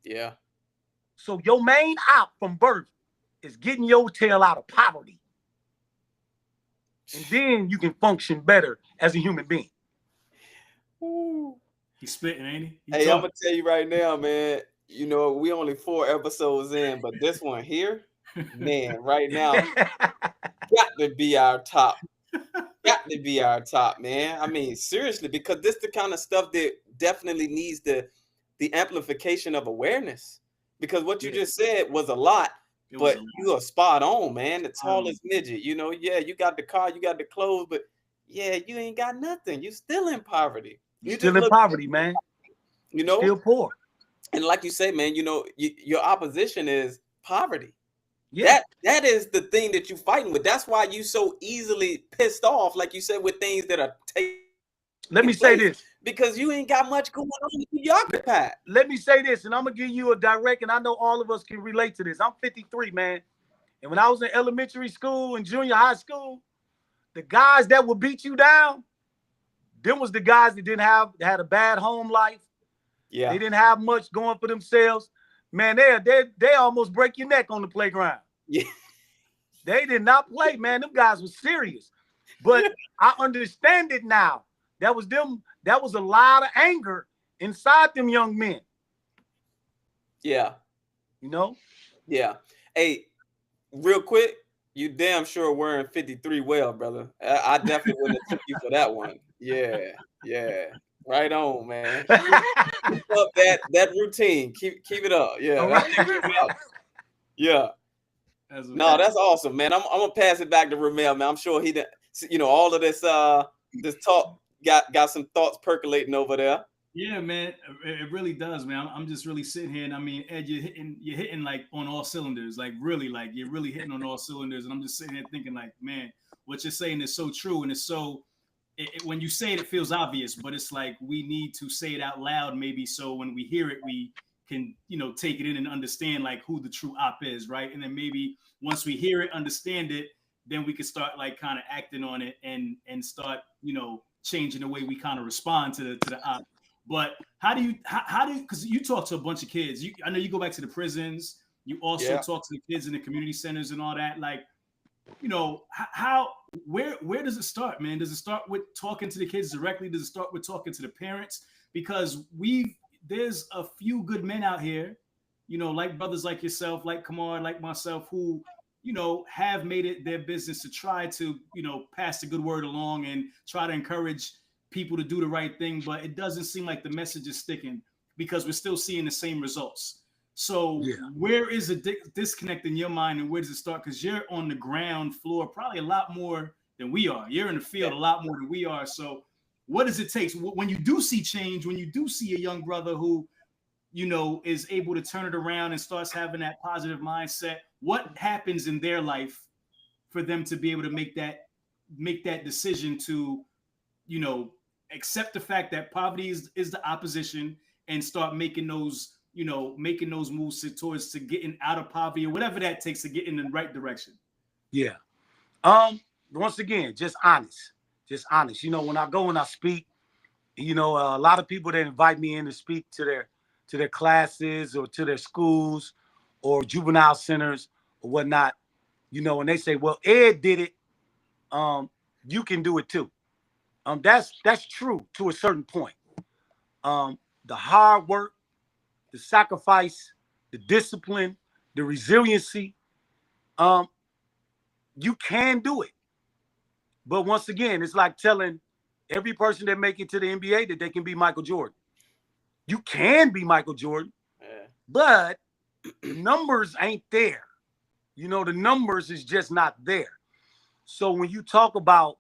Yeah. So your main op from birth is getting your tail out of poverty. And then you can function better as a human being. Ooh. He's spitting, ain't he? Hey, I'm going to tell you right now, man. You know, we only 4 episodes in, but this one here, man, right now, got to be our top. Got to be our top, man. I mean, seriously, because this the kind of stuff that definitely needs the amplification of awareness. Because what you just said was a lot, but you are spot on, man. The tallest midget, you know, you got the car, you got the clothes, but you ain't got nothing. You still in poverty. You still in poverty, man. You know, still poor. And like you say, man, you know, your opposition is poverty. Yeah, that is the thing that you're fighting with. That's why you so easily pissed off, like you said, with things that are taking. Let me say this. Because you ain't got much going on. You occupied. Let me say this, and I'm going to give you a direct, and I know all of us can relate to this. I'm 53, man. And when I was in elementary school and junior high school, the guys that would beat you down, them was the guys that had a bad home life. Yeah. They didn't have much going for themselves. Man, they almost break your neck on the playground. Yeah. They did not play, man. Them guys were serious. But I understand it now. That was them. That was a lot of anger inside them young men. Yeah. You know? Yeah. Hey, real quick, you damn sure wearing 53 well, brother. I definitely wouldn't have took you for that one. Yeah. Right on, man. Keep up that routine. Keep it up. Yeah. Right. Yeah. No, that's awesome, man. I'm gonna pass it back to Ramel, man. I'm sure he, all of this talk got some thoughts percolating over there. Yeah, man, it really does, man. I'm just really sitting here, and I mean, Ed, you're hitting like on all cylinders, like you're really hitting on all cylinders, and I'm just sitting here thinking, like, man, what you're saying is so true, and it's so. When you say it, it feels obvious, but it's like we need to say it out loud, maybe, so when we hear it, we can, take it in and understand like who the true op is, right? And then maybe once we hear it, understand it, then we can start like kind of acting on it and start, changing the way we kind of respond to the op. But how do you, because you talk to a bunch of kids, I know you go back to the prisons, you also talk to the kids in the community centers and all that, like, where does it start, man? Does it start with talking to the kids directly? Does it start with talking to the parents? Because there's a few good men out here like brothers like yourself, like Kamar, like myself, who, have made it their business to try to, pass the good word along and try to encourage people to do the right thing. But it doesn't seem like the message is sticking because we're still seeing the same results. So where is the disconnect in your mind, and where does it start? Because you're on the ground floor probably a lot more than we are. You're in the field a lot more than we are. So what does it take when you do see change, when you do see a young brother who, is able to turn it around and starts having that positive mindset? What happens in their life for them to be able to make that decision to, accept the fact that poverty is the opposition and start making those moves towards to getting out of poverty or whatever that takes to get in the right direction? Yeah. Once again, just honest. When I go and I speak, a lot of people that invite me in to speak to their classes or to their schools or juvenile centers or whatnot, and they say, well, Ed did it. You can do it too. That's true to a certain point. The hard work, the sacrifice, the discipline, the resiliency, you can do it. But once again, it's like telling every person that make it to the NBA that they can be Michael Jordan. You can be Michael Jordan, but the numbers ain't there. The numbers is just not there. So when you talk about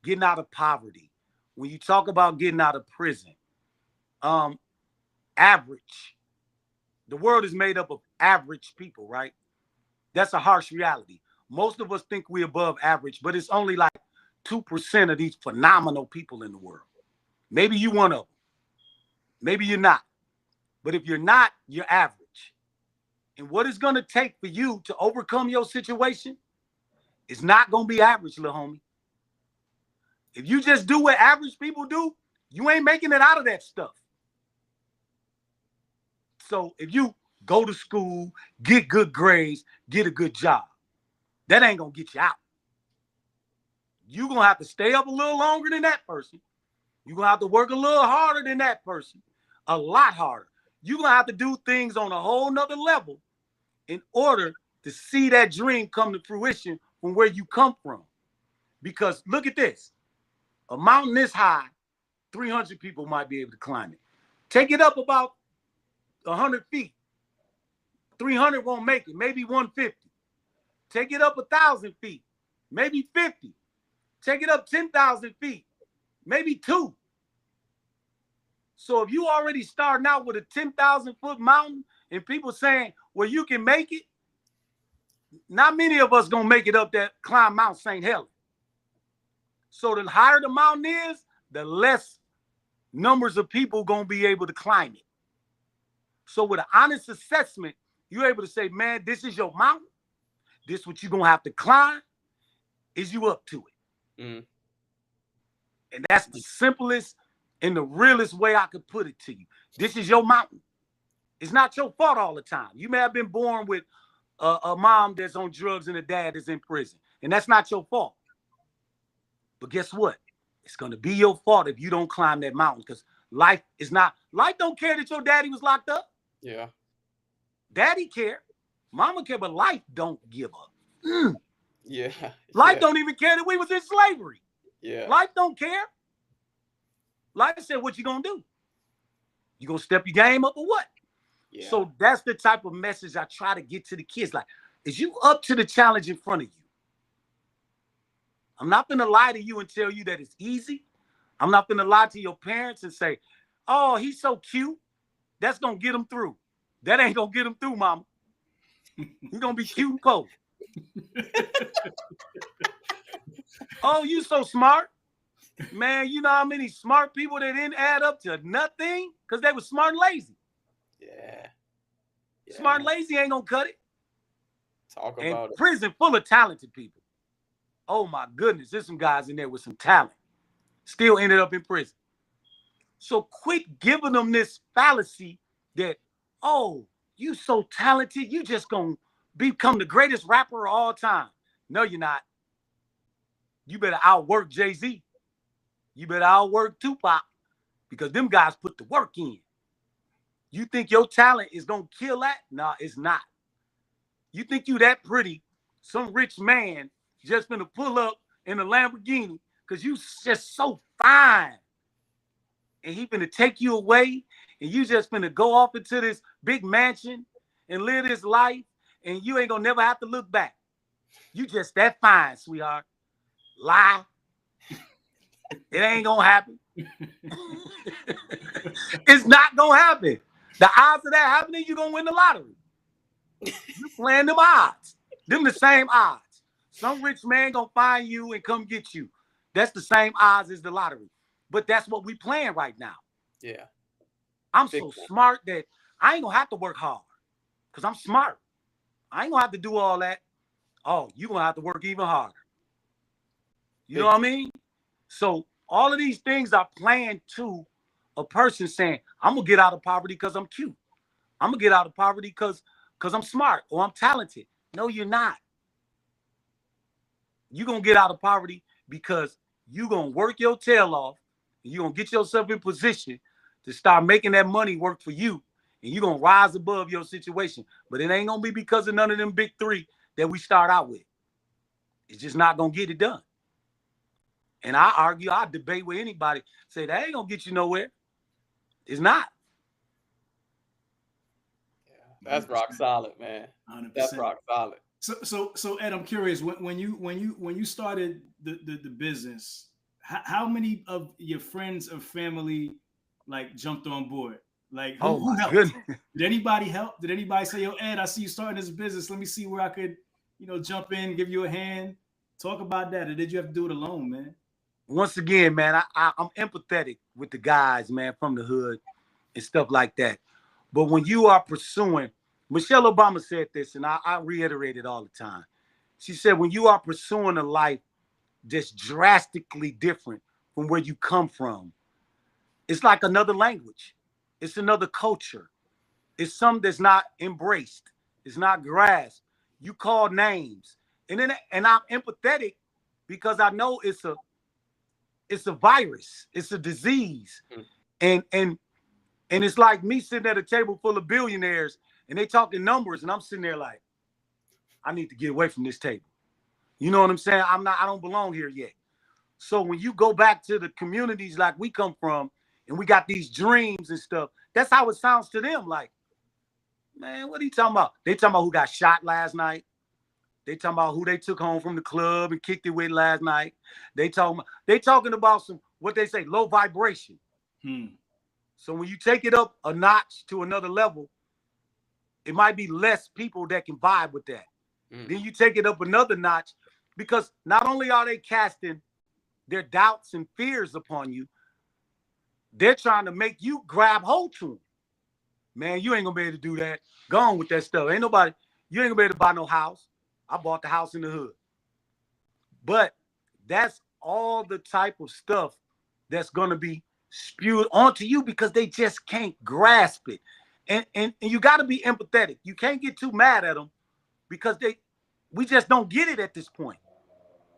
getting out of poverty, when you talk about getting out of prison, average, the world is made up of average people, right? That's a harsh reality. Most of us think we're above average, but it's only like 2% of these phenomenal people in the world. Maybe you're one of them. Maybe you're not. But if you're not, you're average. And what it's going to take for you to overcome your situation is not going to be average, little homie. If you just do what average people do, you ain't making it out of that stuff. So if you go to school, get good grades, get a good job, that ain't going to get you out. You're going to have to stay up a little longer than that person. You're going to have to work a little harder than that person, a lot harder. You're going to have to do things on a whole nother level in order to see that dream come to fruition from where you come from. Because look at this. A mountain this high, 300 people might be able to climb it. Take it up about 100 feet. 300 won't make it, maybe 150. Take it up 1,000 feet, maybe 50. Take it up 10,000 feet, maybe 2. So if you already starting out with a 10,000 foot mountain and people saying, well, you can make it, not many of us gonna make it up that climb Mount St. Helens. So the higher the mountain is, the less numbers of people gonna be able to climb it. So with an honest assessment, you're able to say, man, this is your mountain. This is what you're gonna have to climb. Is you up to it? Mm. And that's the simplest and the realest way I could put it to you. This is your mountain. It's not your fault all the time. You may have been born with a mom that's on drugs and a dad that's in prison, and that's not your fault. But guess what? It's going to be your fault if you don't climb that mountain, because life don't care that your daddy was locked up. Yeah. Daddy care. Mama care, but life don't give up. Mm. Yeah. Life don't even care that we was in slavery. Yeah. Life don't care. Life said, what you going to do? You going to step your game up or what? Yeah. So that's the type of message I try to get to the kids. Like, is you up to the challenge in front of you? I'm not going to lie to you and tell you that it's easy. I'm not going to lie to your parents and say, oh, he's so cute. That's going to get him through. That ain't going to get him through, mama. He's going to be cute and cold. Oh, you so smart. Man, you know how many smart people that didn't add up to nothing because they were smart and lazy. Yeah. Smart and lazy ain't going to cut it. Talk about it. Prison full of talented people. Oh, my goodness. There's some guys in there with some talent. Still ended up in prison. So quit giving them this fallacy that, oh, you so talented, you just going to become the greatest rapper of all time. No, you're not. You better outwork Jay-Z. You better outwork Tupac, because them guys put the work in. You think your talent is going to kill that? No, it's not. You think you that pretty, some rich man just going to pull up in a Lamborghini because you just so fine. And he going to take you away and you just going to go off into this big mansion and live this life and you ain't going to never have to look back. You just that fine, sweetheart. Lie. It ain't going to happen. It's not going to happen. The odds of that happening, you're going to win the lottery. You're playing them odds. Them the same odds. Some rich man going to find you and come get you. That's the same odds as the lottery. But that's what we playing right now. Yeah. I'm so smart that I ain't going to have to work hard because I'm smart. I ain't going to have to do all that. Oh, you're going to have to work even harder. You know what I mean? So all of these things are playing to a person saying, I'm going to get out of poverty because I'm cute. I'm going to get out of poverty because I'm smart or I'm talented. No, you're not. You're going to get out of poverty because you're going to work your tail off and you're going to get yourself in position to start making that money work for you. And you're going to rise above your situation. But it ain't going to be because of none of them big three that we start out with. It's just not going to get it done. And I argue, I debate with anybody, say that ain't going to get you nowhere. It's not. Yeah, that's rock solid, man. 100%. That's rock solid. So Ed, I'm curious, when you started the business, how many of your friends or family like jumped on board? Like who helped? Goodness. Did anybody help? Did anybody say, yo, Ed, I see you starting this business. Let me see where I could, jump in, give you a hand. Talk about that. Or did you have to do it alone, man? Once again, man, I'm empathetic with the guys, man, from the hood and stuff like that. But when you are pursuing, Michelle Obama said this, and I reiterate it all the time. She said, when you are pursuing a life that's drastically different from where you come from, it's like another language. It's another culture. It's something that's not embraced. It's not grasped. You call names. And I'm empathetic because I know it's a virus. It's a disease. And it's like me sitting at a table full of billionaires and they talking numbers and I'm sitting there like, I need to get away from this table. You know what I'm saying? I don't belong here yet. So when you go back to the communities like we come from and we got these dreams and stuff, that's how it sounds to them. Like, man, what are you talking about? They talking about who got shot last night. They talking about who they took home from the club and kicked it with last night. They talking about some, what they say, low vibration. So when you take it up a notch to another level, it might be less people that can vibe with that. Then you take it up another notch because not only are they casting their doubts and fears upon you, they're trying to make you grab hold to them. Man, you ain't gonna be able to do that. Go on with that stuff. You ain't gonna be able to buy no house. I bought the house in the hood. But that's all the type of stuff that's going to be spewed onto you because they just can't grasp it. And you got to be empathetic. You can't get too mad at them because we just don't get it at this point.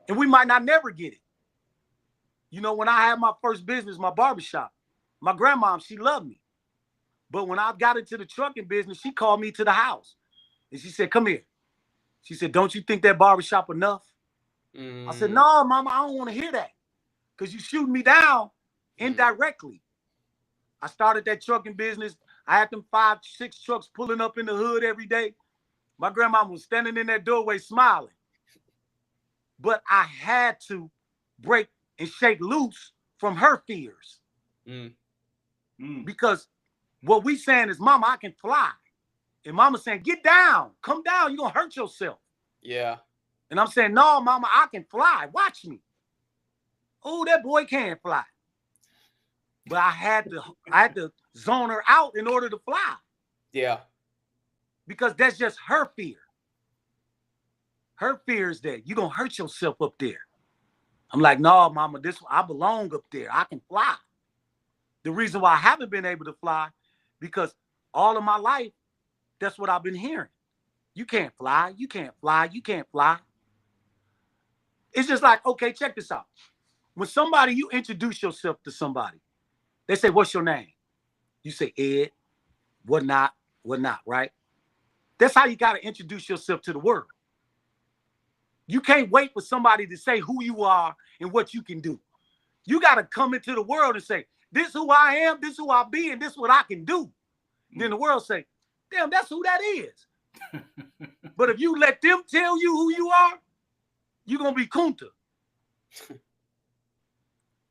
And we might not never get it. When I had my first business, my barbershop, my grandma, she loved me. But when I got into the trucking business, she called me to the house. And she said, come here. She said, don't you think that barbershop enough? I said, no, mama, I don't want to hear that. Because you shooting me down indirectly. I started that trucking business. I had them 5, 6 trucks pulling up in the hood every day. My grandma was standing in that doorway smiling. But I had to break and shake loose from her fears. Because what we saying is, mama, I can fly. And mama saying, get down, come down, you're going to hurt yourself. Yeah. And I'm saying, no, mama, I can fly. Watch me. Oh, that boy can fly. But I had to zone her out in order to fly. Yeah. Because that's just her fear. Her fear is that you're going to hurt yourself up there. I'm like, no, mama, I belong up there. I can fly. The reason why I haven't been able to fly, because all of my life, that's what I've been hearing. You can't fly. You can't fly. You can't fly. It's just like, okay, check this out. When you introduce yourself to somebody, they say, what's your name? You say, Ed. whatnot, right? That's how you got to introduce yourself to the world. You can't wait for somebody to say who you are and what you can do. You got to come into the world and say, this is who I am, this is who I be, and this is what I can do. Then the world say, damn, that's who that is. But if you let them tell you who you are, you're going to be Kunta.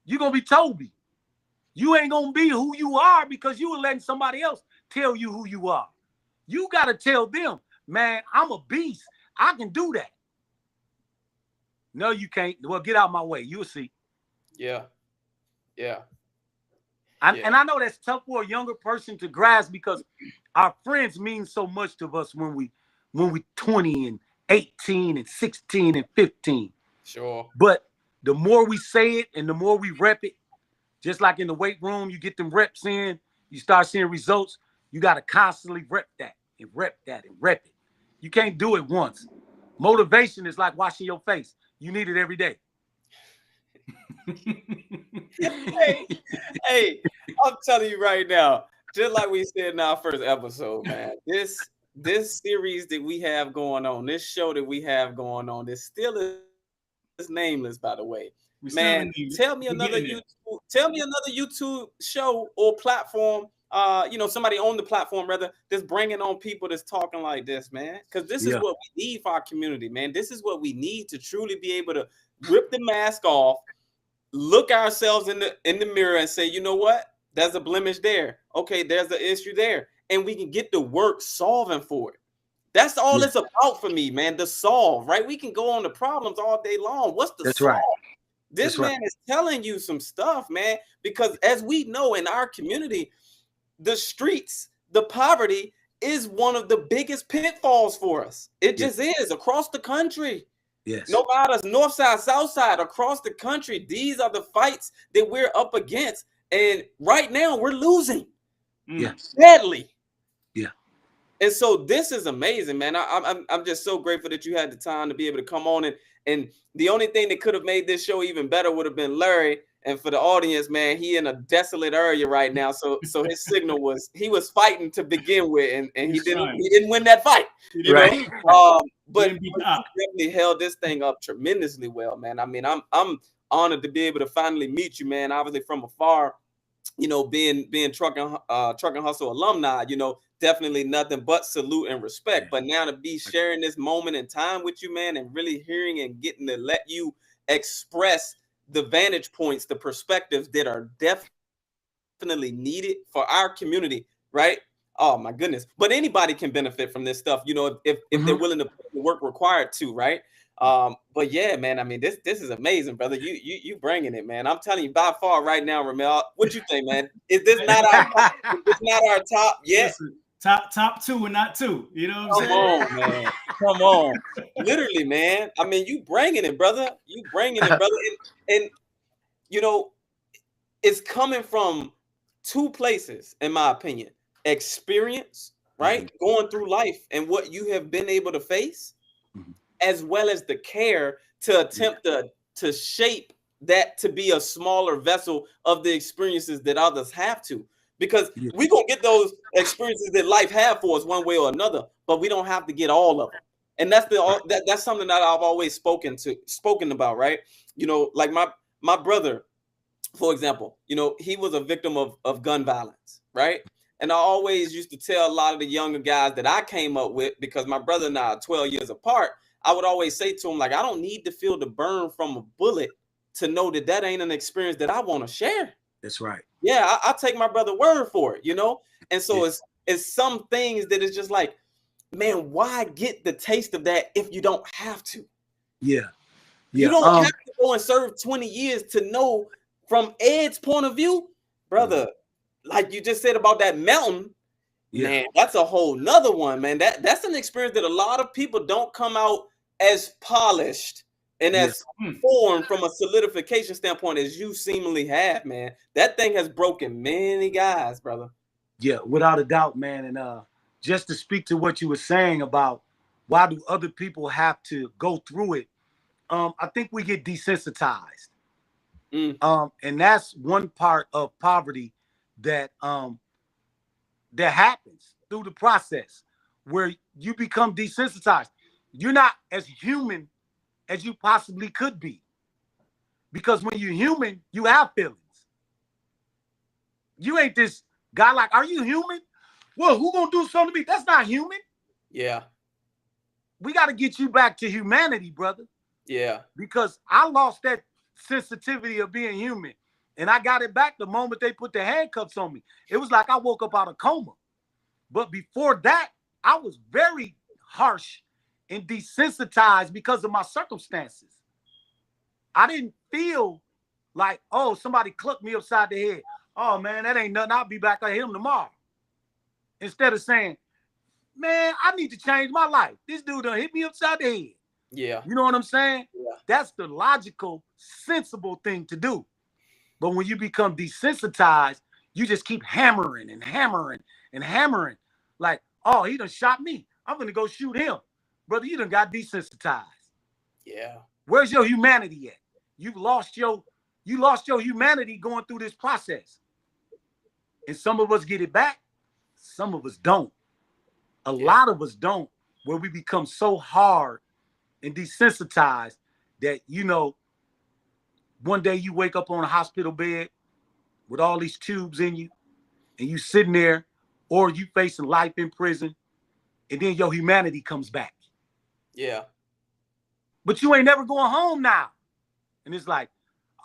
You're going to be Toby. You ain't going to be who you are because you were letting somebody else tell you who you are. You got to tell them, man, I'm a beast. I can do that. No, you can't. Well, get out of my way. You'll see. Yeah. And I know that's tough for a younger person to grasp because our friends mean so much to us when we 20 and 18 and 16 and 15. Sure. But the more we say it and the more we rep it, just like in the weight room, you get them reps in, you start seeing results. You got to constantly rep that and rep that and rep it. You can't do it once. Motivation is like washing your face. You need it every day. hey, I'm telling you right now, just like we said in our first episode, man, this series that we have going on, this show that we have going on, this still is nameless, by the way. Man, tell me another YouTube show or platform, somebody on the platform rather, that's bringing on people that's talking like this, man. Because this is what we need for our community, man. This is what we need to truly be able to rip the mask off, look ourselves in the mirror and say, you know what? There's a blemish there. Okay, there's an issue there. And we can get to work solving for it. That's all it's about for me, man. The solve, right? We can go on the problems all day long. What's the solve? Right. This man is telling you some stuff, man, because as we know in our community, the streets, the poverty is one of the biggest pitfalls for us. It just is across the country. Yes. No matter north side, south side, across the country, these are the fights that we're up against. And right now we're losing. Badly. Yeah. And so this is amazing, man. I'm just so grateful that you had the time to be able to come on and the only thing that could have made this show even better would have been Larry. And for the audience, man, he in a desolate area right now. So his signal he was fighting to begin with, and he didn't win that fight. You know? But he definitely held this thing up tremendously well, man. I mean, I'm honored to be able to finally meet you, man. Obviously from afar, being Trucking Hustle alumni, definitely nothing but salute and respect. But now to be sharing this moment in time with you, man, and really hearing and getting to let you express the vantage points, the perspectives that are definitely needed for our community, right? Oh my goodness. But anybody can benefit from this stuff, if they're willing to put the work required to, right? But yeah, man, I mean, this is amazing, brother. You bringing it, man. I'm telling you, by far right now, Ramel, what you think, man? Is this not our top yet? Listen, top two and not two. You know what I'm saying? Come on, man. Come on. Literally, man. I mean, you bringing it, brother. You bringing it, brother. And it's coming from two places, in my opinion. Experience, right? Going through life and what you have been able to face, as well as the care to attempt to shape that to be a smaller vessel of the experiences that others have to. Because we're going to get those experiences that life have for us one way or another, but we don't have to get all of them. And that's something that I've always spoken about, right? Like my brother, for example, he was a victim of gun violence, right? And I always used to tell a lot of the younger guys that I came up with, because my brother and I are 12 years apart, I would always say to him, like, I don't need to feel the burn from a bullet to know that ain't an experience that I want to share. That's right. Yeah, I'll take my brother's word for it, And so it's some things that is just like, man, why get the taste of that if you don't have to? Yeah. You don't have to go and serve 20 years to know from Ed's point of view, brother, like you just said about that mountain, man, that's a whole nother one, man. That's an experience that a lot of people don't come out as polished and as formed from a solidification standpoint as you seemingly have, man. That thing has broken many guys, brother. Yeah, without a doubt, man. And just to speak to what you were saying about why do other people have to go through it, I think we get desensitized. And that's one part of poverty that that happens through the process where you become desensitized. You're not as human as you possibly could be. Because when you're human, you have feelings. You ain't this guy like, are you human? Well, who gonna do something to me? That's not human. Yeah. We got to get you back to humanity, brother. Yeah. Because I lost that sensitivity of being human. And I got it back the moment they put the handcuffs on me. It was like I woke up out of coma. But before that, I was very harsh and desensitized because of my circumstances. I didn't feel like, oh, somebody clucked me upside the head. Oh, man, that ain't nothing. I'll be back. I hit him tomorrow. Instead of saying, man, I need to change my life. This dude done hit me upside the head. Yeah. You know what I'm saying? Yeah. That's the logical, sensible thing to do. But when you become desensitized, you just keep hammering and hammering and hammering. Like, oh, he done shot me. I'm going to go shoot him. Brother, you done got desensitized. Yeah. Where's your humanity at? You lost your humanity going through this process. And some of us get it back. Some of us don't. A lot of us don't, where we become so hard and desensitized that, you know, one day you wake up on a hospital bed with all these tubes in you and you sitting there, or you facing life in prison, and then your humanity comes back. Yeah. But you ain't never going home now. And it's like,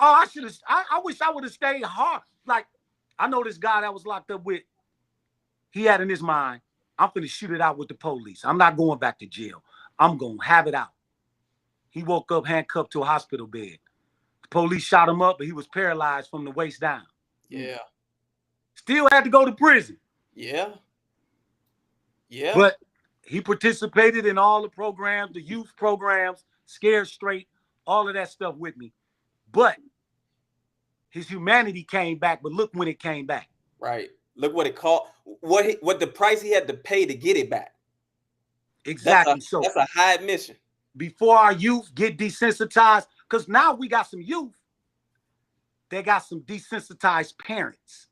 oh, I wish I would have stayed hard. Like, I know this guy that was locked up with, he had in his mind, I'm going to shoot it out with the police. I'm not going back to jail. I'm going to have it out. He woke up handcuffed to a hospital bed. The police shot him up, but he was paralyzed from the waist down. Yeah. Still had to go to prison. Yeah. Yeah. But he participated in all the programs, the youth programs, Scared Straight, all of that stuff with me. But his humanity came back, but look when it came back. Right. Look what it cost. What the price he had to pay to get it back. Exactly. That's a high admission. Before our youth get desensitized, because now we got some youth, they got some desensitized parents.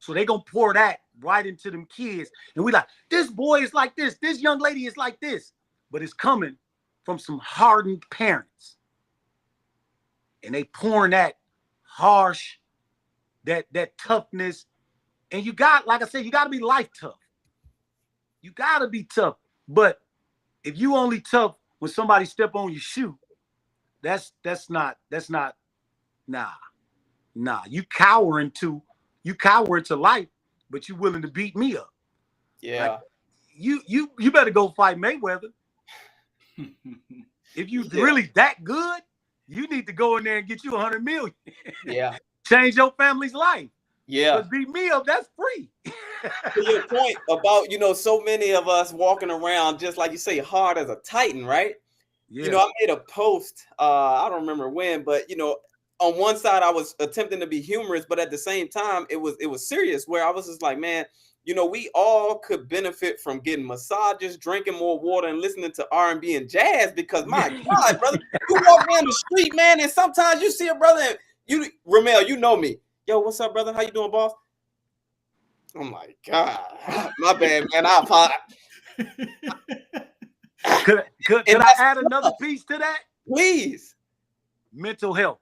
So they gonna pour that right into them kids. And we like, this boy is like this young lady is like this. But it's coming from some hardened parents. And they pouring that harsh, that toughness. And you got, like I said, you got to be life tough. You got to be tough. But if you only tough when somebody step on your shoe, that's not, nah. You cower into life, but you willing to beat me up. Yeah. Like, you better go fight Mayweather. If you really that good, you need to go in there and get you 100 million. Yeah. Change your family's life. Yeah. But beat me up, that's free. To your point about, so many of us walking around, just like you say, hard as a Titan, right? Yeah. I made a post, I don't remember when, but, on one side I was attempting to be humorous, but at the same time, it was serious, where I was just like, man, we all could benefit from getting massages, drinking more water, and listening to R&B and jazz, because my God, brother, you walk down the street, man, and sometimes you see a brother, and Ramel, you know me. Yo, what's up, brother? How you doing, boss? Oh my God. My bad, man. I apologize. Could I add another piece to that? Please. Mental health.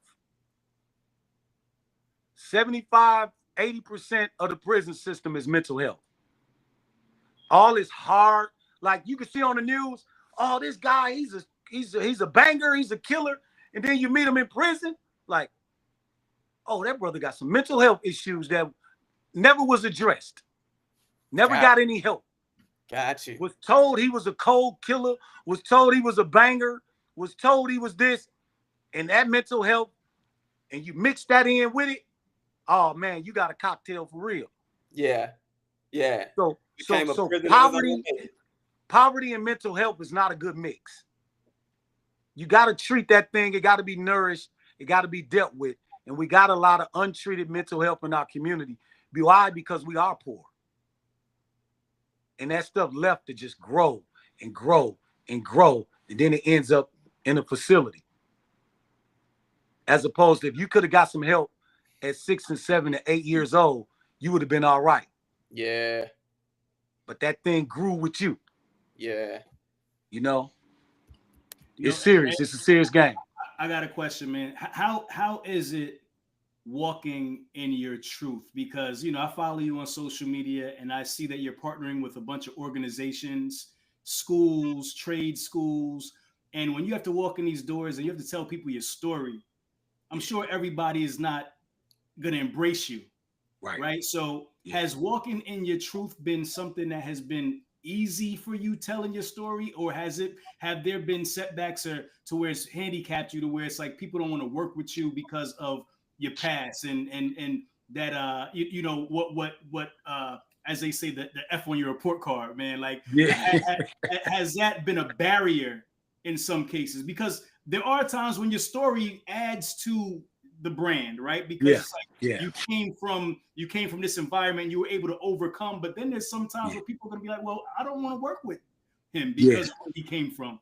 75, 80% of the prison system is mental health. All is hard. Like you can see on the news, oh, this guy, he's a banger, he's a killer. And then you meet him in prison, like, oh, that brother got some mental health issues that never was addressed. Never got any help. Got you. Was told he was a cold killer, was told he was a banger, was told he was this, and that mental health, and you mix that in with it, oh man, you got a cocktail for real. Yeah. Yeah. So poverty and mental health is not a good mix. You got to treat that thing. It got to be nourished. It got to be dealt with. And we got a lot of untreated mental health in our community. Why? Because we are poor. And that stuff left to just grow and grow and grow. And then it ends up in a facility. As opposed to if you could have got some help at 6 and 7 and 8 years old, you would have been all right. Yeah. But that thing grew with you. Yeah. You know, it's serious. It's a serious game. I got a question, man. How is it walking in your truth? Because I follow you on social media and I see that you're partnering with a bunch of organizations, schools, trade schools, and when you have to walk in these doors and you have to tell people your story, I'm sure everybody is not going to embrace you. Right. So has walking in your truth been something that has been easy for you telling your story, or have there been setbacks or to where it's handicapped you to where it's like people don't want to work with you because of your past and that what as they say the F on your report card, man, like has that been a barrier in some cases? Because there are times when your story adds to the brand, right? Because it's like you came from this environment, you were able to overcome, but then there's sometimes where people are gonna be like, well, I don't want to work with him because of where he came from.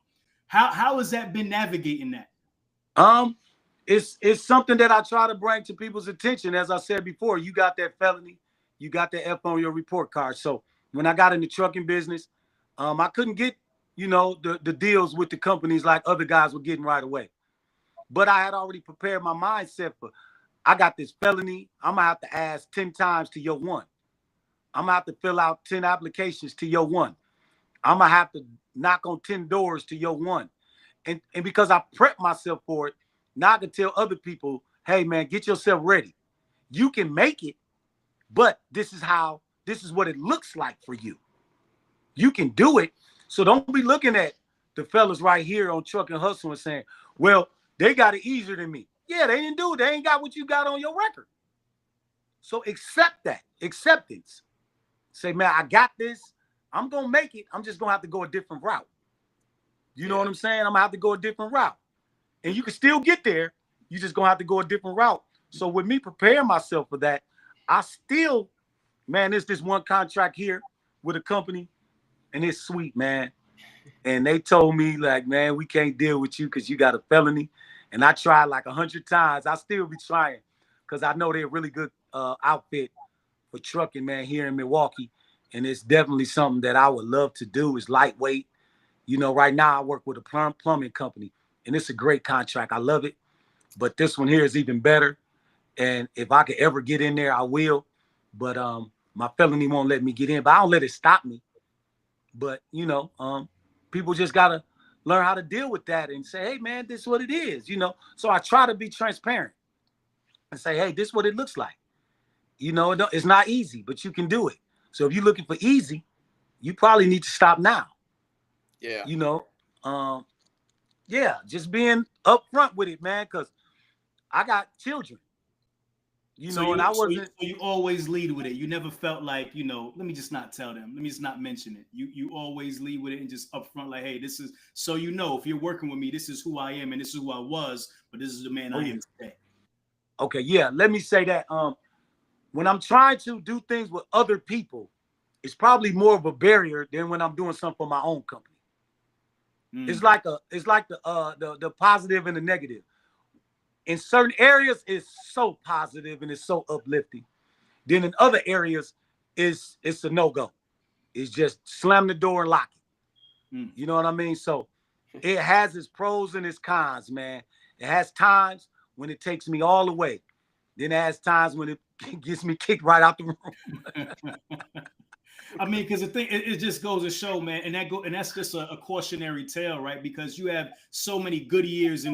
How has that been navigating that? It's something that I try to bring to people's attention. As I said before, you got that felony, you got the F on your report card. So when I got in the trucking business, I couldn't get, the deals with the companies like other guys were getting right away. But I had already prepared my mindset for, I got this felony. I'm going to have to ask 10 times to your one. I'm going to have to fill out 10 applications to your one. I'm going to have to knock on 10 doors to your one. And because I prepped myself for it, now I can tell other people, hey, man, get yourself ready. You can make it, but this is what it looks like for you. You can do it. So don't be looking at the fellas right here on Truck and Hustle and saying, well, they got it easier than me. Yeah, they didn't do it. They ain't got what you got on your record. So accept that. Acceptance. Say, man, I got this. I'm going to make it. I'm just going to have to go a different route. You know what I'm saying? I'm going to have to go a different route. And you can still get there. You just going to have to go a different route. So with me preparing myself for that, I still, man, there's this one contract here with a company, and it's sweet, man. And they told me, like, man, we can't deal with you because you got a felony. And I tried like 100 times. I still be trying because I know they're a really good outfit for trucking, man, here in Milwaukee. And it's definitely something that I would love to do. It's lightweight. Right now I work with a plumbing company, and it's a great contract. I love it. But this one here is even better. And if I could ever get in there, I will. But my felony won't let me get in. But I don't let it stop me. But, people just got to learn how to deal with that and say, hey, man, this is what it is, So I try to be transparent and say, hey, this is what it looks like. It's not easy, but you can do it. So if you're looking for easy, you probably need to stop now. Yeah. Just being upfront with it, man, because I got children. And I wasn't. So you always lead with it. You never felt like, let me just not tell them. Let me just not mention it. You always lead with it and just upfront, like, hey, this is so if you're working with me, this is who I am and this is who I was, but this is the man I am today. Okay, yeah. Let me say that. When I'm trying to do things with other people, it's probably more of a barrier than when I'm doing something for my own company. It's like the positive and the negative. In certain areas, it's so positive and it's so uplifting. Then in other areas, it's a no-go. It's just slam the door and lock it. You know what I mean? So it has its pros and its cons, man. It has times when it takes me all the way. Then it has times when it gets me kicked right out the room. I mean, because the thing, it just goes to show, man, and that's just a cautionary tale, right? Because you have so many good years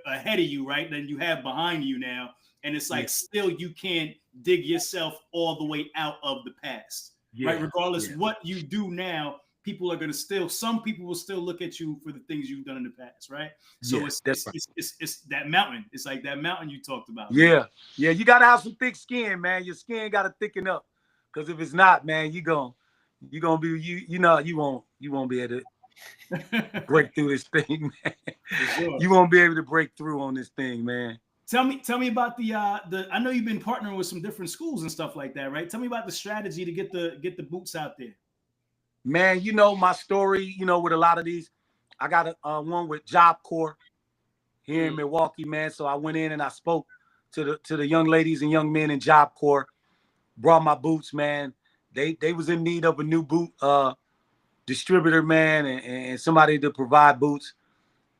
ahead of you, right? Than you have behind you now, and it's like still you can't dig yourself all the way out of the past, right? Regardless what you do now, people are gonna some people will still look at you for the things you've done in the past, right? So it's that mountain. It's like that mountain you talked about. Yeah, you gotta have some thick skin, man. Your skin gotta thicken up. Because if it's not, man, you won't be able to break through this thing, man. Sure. You won't be able to break through on this thing, man. Tell me about the I know you've been partnering with some different schools and stuff like that, right? Tell me about the strategy to get the boots out there. Man, my story, with a lot of these. I got one with Job Corps here in Milwaukee, man. So I went in and I spoke to the young ladies and young men in Job Corps. Brought my boots, man. They was in need of a new boot distributor, man, and somebody to provide boots.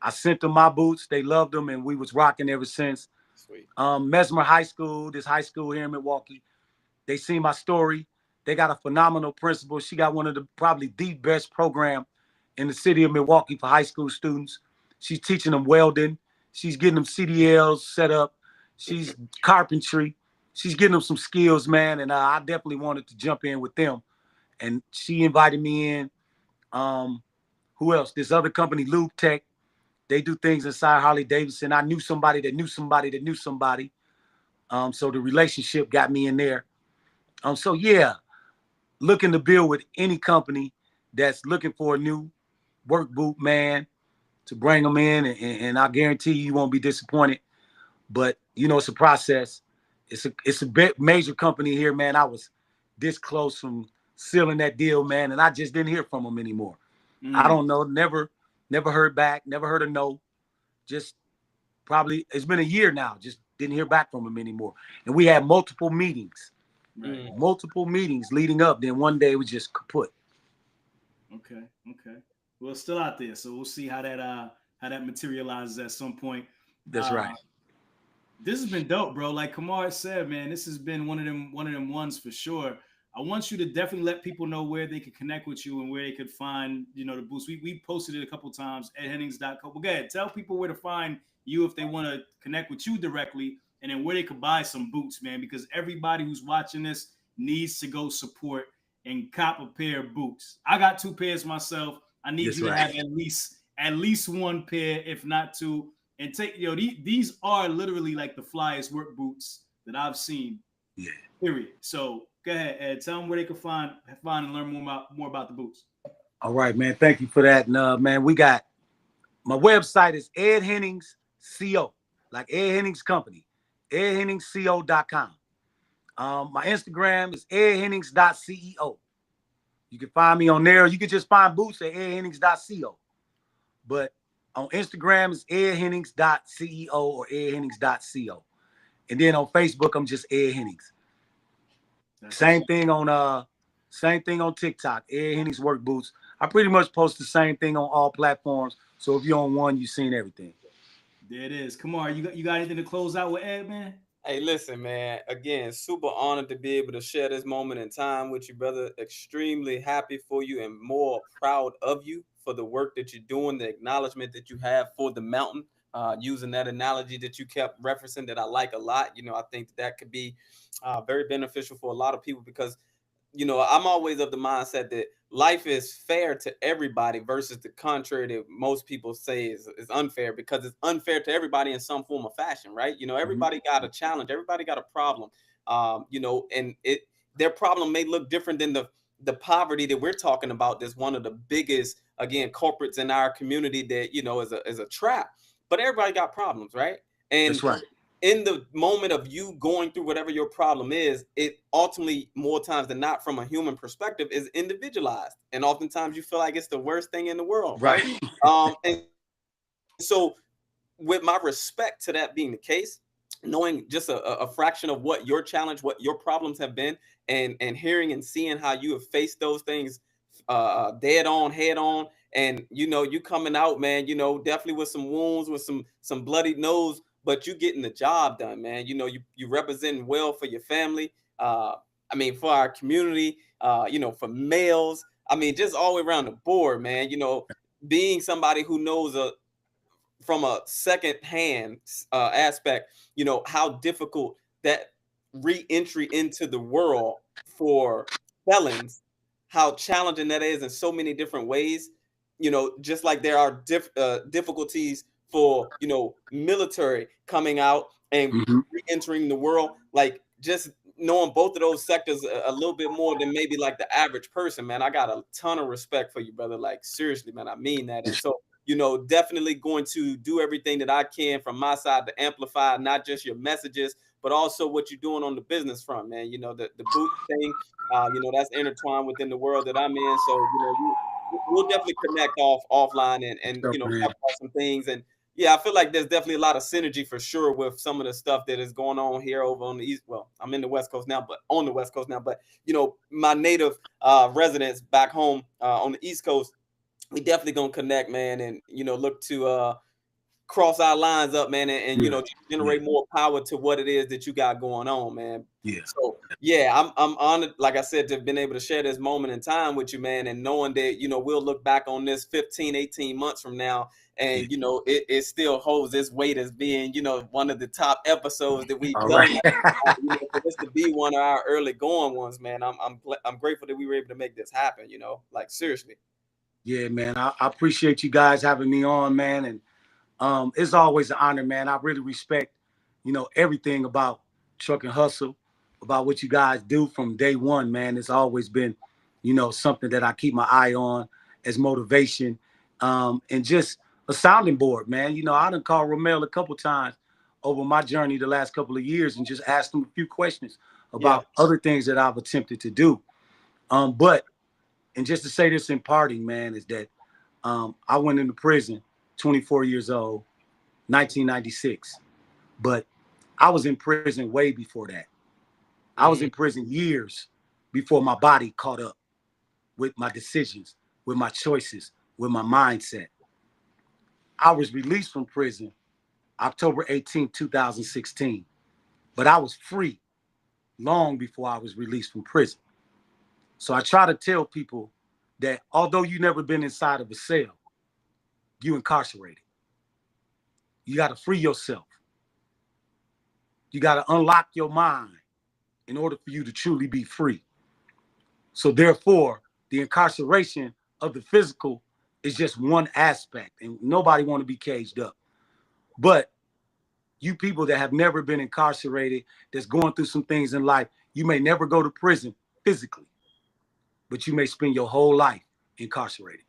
I sent them my boots. They loved them, and we was rocking ever since. Sweet. Mesmer High School, this high school here in Milwaukee, they seen my story. They got a phenomenal principal. She got one of the probably the best program in the city of Milwaukee for high school students. She's teaching them welding. She's getting them CDLs set up. She's carpentry. She's getting them some skills, man. And I definitely wanted to jump in with them. And she invited me in. Who else? This other company, Lube Tech. They do things inside Harley Davidson. I knew somebody that knew somebody that knew somebody. So the relationship got me in there. So yeah, looking to build with any company that's looking for a new work boot, man, to bring them in, and I guarantee you won't be disappointed. But you know, it's a process. It's a major company here, man. I was this close from sealing that deal, man, and I just didn't hear from them anymore. I don't know. Never heard back. Never heard a no. Just probably it's been a year now. Just didn't hear back from them anymore. And we had multiple meetings. Right. Multiple meetings leading up. Then one day it was just kaput. Okay. Well, it's still out there, so we'll see how that materializes at some point. That's right. This has been dope, bro. Like Kamar said, man, this has been one of them ones for sure. I want you to definitely let people know where they can connect with you and where they could find, you know, the boots. We posted it a couple times, edhennings.co. Well, go ahead, tell people where to find you if they want to connect with you directly, and then where they could buy some boots, man, because everybody who's watching this needs to go support and cop a pair of boots. I got 2 pairs myself. I need you to have at least 1 pair, if not 2. And take, these are literally like the flyest work boots that I've seen. Yeah. Period. So go ahead, Ed. Tell them where they can find and learn more about the boots. All right, man. Thank you for that. And man, we got my website is Ed Hennings CO, like Ed Hennings Company, edhenningsco.com. My Instagram is edhennings.ceo. You can find me on there. You can just find boots at edhennings.co. But on Instagram is edhennings.ceo or edhennings.co. And then on Facebook, I'm just Ed Hennings. Same thing on TikTok, Ed Hennings Work Boots. I pretty much post the same thing on all platforms. So if you're on one, you've seen everything. There it is. Come on, you got anything to close out with, Ed, man? Hey, listen, man. Again, super honored to be able to share this moment in time with you, brother. Extremely happy for you and more proud of you for the work that you're doing, the acknowledgement that you have for the mountain. Using that analogy that you kept referencing that I like a lot. I think that could be very beneficial for a lot of people because, I'm always of the mindset that life is fair to everybody versus the contrary that most people say is unfair, because it's unfair to everybody in some form of fashion, right? Everybody got a challenge, everybody got a problem, and their problem may look different than the poverty that we're talking about. That's one of the biggest, again, culprits in our community that, is a trap. But everybody got problems, right? And that's right. In the moment of you going through whatever your problem is, it ultimately, more times than not, from a human perspective, is individualized. And oftentimes you feel like it's the worst thing in the world, right? And so with my respect to that being the case, knowing just a fraction of what your challenge, what your problems have been, and hearing and seeing how you have faced those things head on, and you coming out, man, definitely with some wounds, with some bloody nose, but you getting the job done, man. You representing well for your family, for our community, for males, just all the way around the board, man. Being somebody who knows from a second hand aspect, how difficult that re-entry into the world for felons, how challenging that is in so many different ways. Just like there are difficulties for, military coming out and re-entering the world, like just knowing both of those sectors a little bit more than maybe like the average person, man. I got a ton of respect for you, brother. Like seriously, man, I mean that. And so, definitely going to do everything that I can from my side to amplify not just your messages, but also what you're doing on the business front, man. The boot thing, that's intertwined within the world that I'm in. So, we'll definitely connect offline and talk about some things. And yeah, I feel like there's definitely a lot of synergy for sure with some of the stuff that is going on here over on the East. Well, I'm in the West Coast now, but on the West Coast now. But my native residents back home on the East Coast, we definitely gonna connect, man, and look to cross our lines up, man, and generate more power to what it is that you got going on, man. Yeah. So yeah, I'm honored, like I said, to have been able to share this moment in time with you, man, and knowing that we'll look back on this 15, 18 months from now, and it still holds this weight as being one of the top episodes that we've done. For this to be one of our early going ones, man, I'm grateful that we were able to make this happen. Like seriously. Yeah, man, I appreciate you guys having me on, man, and it's always an honor, man. I really respect, everything about Truck and Hustle, about what you guys do from day one, man. It's always been, something that I keep my eye on as motivation, and just a sounding board, man. I done called Romel a couple times over my journey the last couple of years and just asked him a few questions about other things that I've attempted to do. And just to say this in parting, man, is that I went into prison 24 years old, 1996. But I was in prison way before that. I was in prison years before my body caught up with my decisions, with my choices, with my mindset. I was released from prison October 18, 2016. But I was free long before I was released from prison. So I try to tell people that although you've never been inside of a cell, you incarcerated. You got to free yourself. You got to unlock your mind in order for you to truly be free. So therefore, the incarceration of the physical is just one aspect, and nobody want to be caged up. But you people that have never been incarcerated, that's going through some things in life, you may never go to prison physically, but you may spend your whole life incarcerated.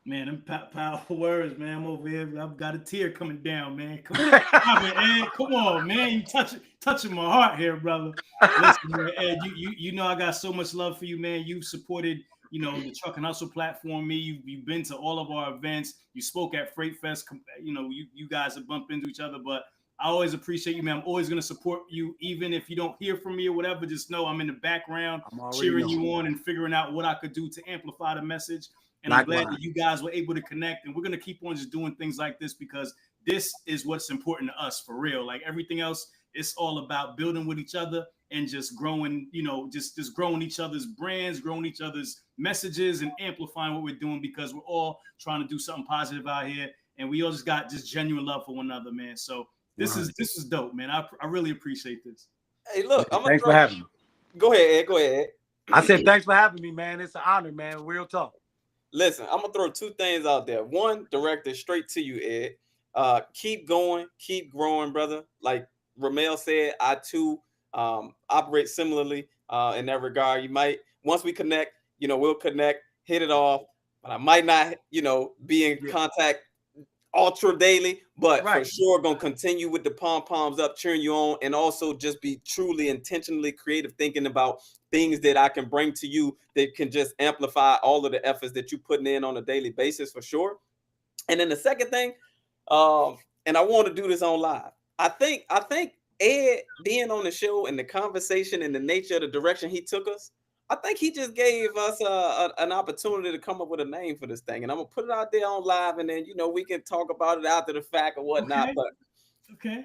Man, them powerful words, man. I'm over here. I've got a tear coming down, man. Come on, Ed. Come on, man. You touching my heart here, brother. Listen, man, Ed, you know I got so much love for you, man. You've supported, the Truck and Hustle platform. You've been to all of our events. You spoke at Freight Fest. You guys have bumped into each other, but I always appreciate you, man. I'm always going to support you, even if you don't hear from me or whatever. Just know I'm in the background cheering you on and figuring out what I could do to amplify the message. And I'm glad that you guys were able to connect. And we're going to keep on just doing things like this because this is what's important to us for real. Like everything else, it's all about building with each other and just growing, just growing each other's brands, growing each other's messages and amplifying what we're doing because we're all trying to do something positive out here. And we all just got just genuine love for one another, man. So this is dope, man. I really appreciate this. Hey, look, thanks for having me. Go ahead, Ed. Go ahead. I said thanks for having me, man. It's an honor, man. Real talk. Listen, I'm gonna throw two things out there. One, directed straight to you, Ed. Keep going, keep growing, brother. Like Romel said, I too operate similarly in that regard. You might, once we connect, we'll connect, hit it off. But I might not, be in contact ultra daily, but for sure gonna continue with the pom-poms up, cheering you on, and also just be truly intentionally creative, thinking about things that I can bring to you that can just amplify all of the efforts that you're putting in on a daily basis for sure. And then the second thing, and I want to do this on live. I think Ed being on the show and the conversation and the nature of the direction he took us, I think he just gave us an opportunity to come up with a name for this thing. And I'm going to put it out there on live, and then, we can talk about it after the fact or whatnot. Okay.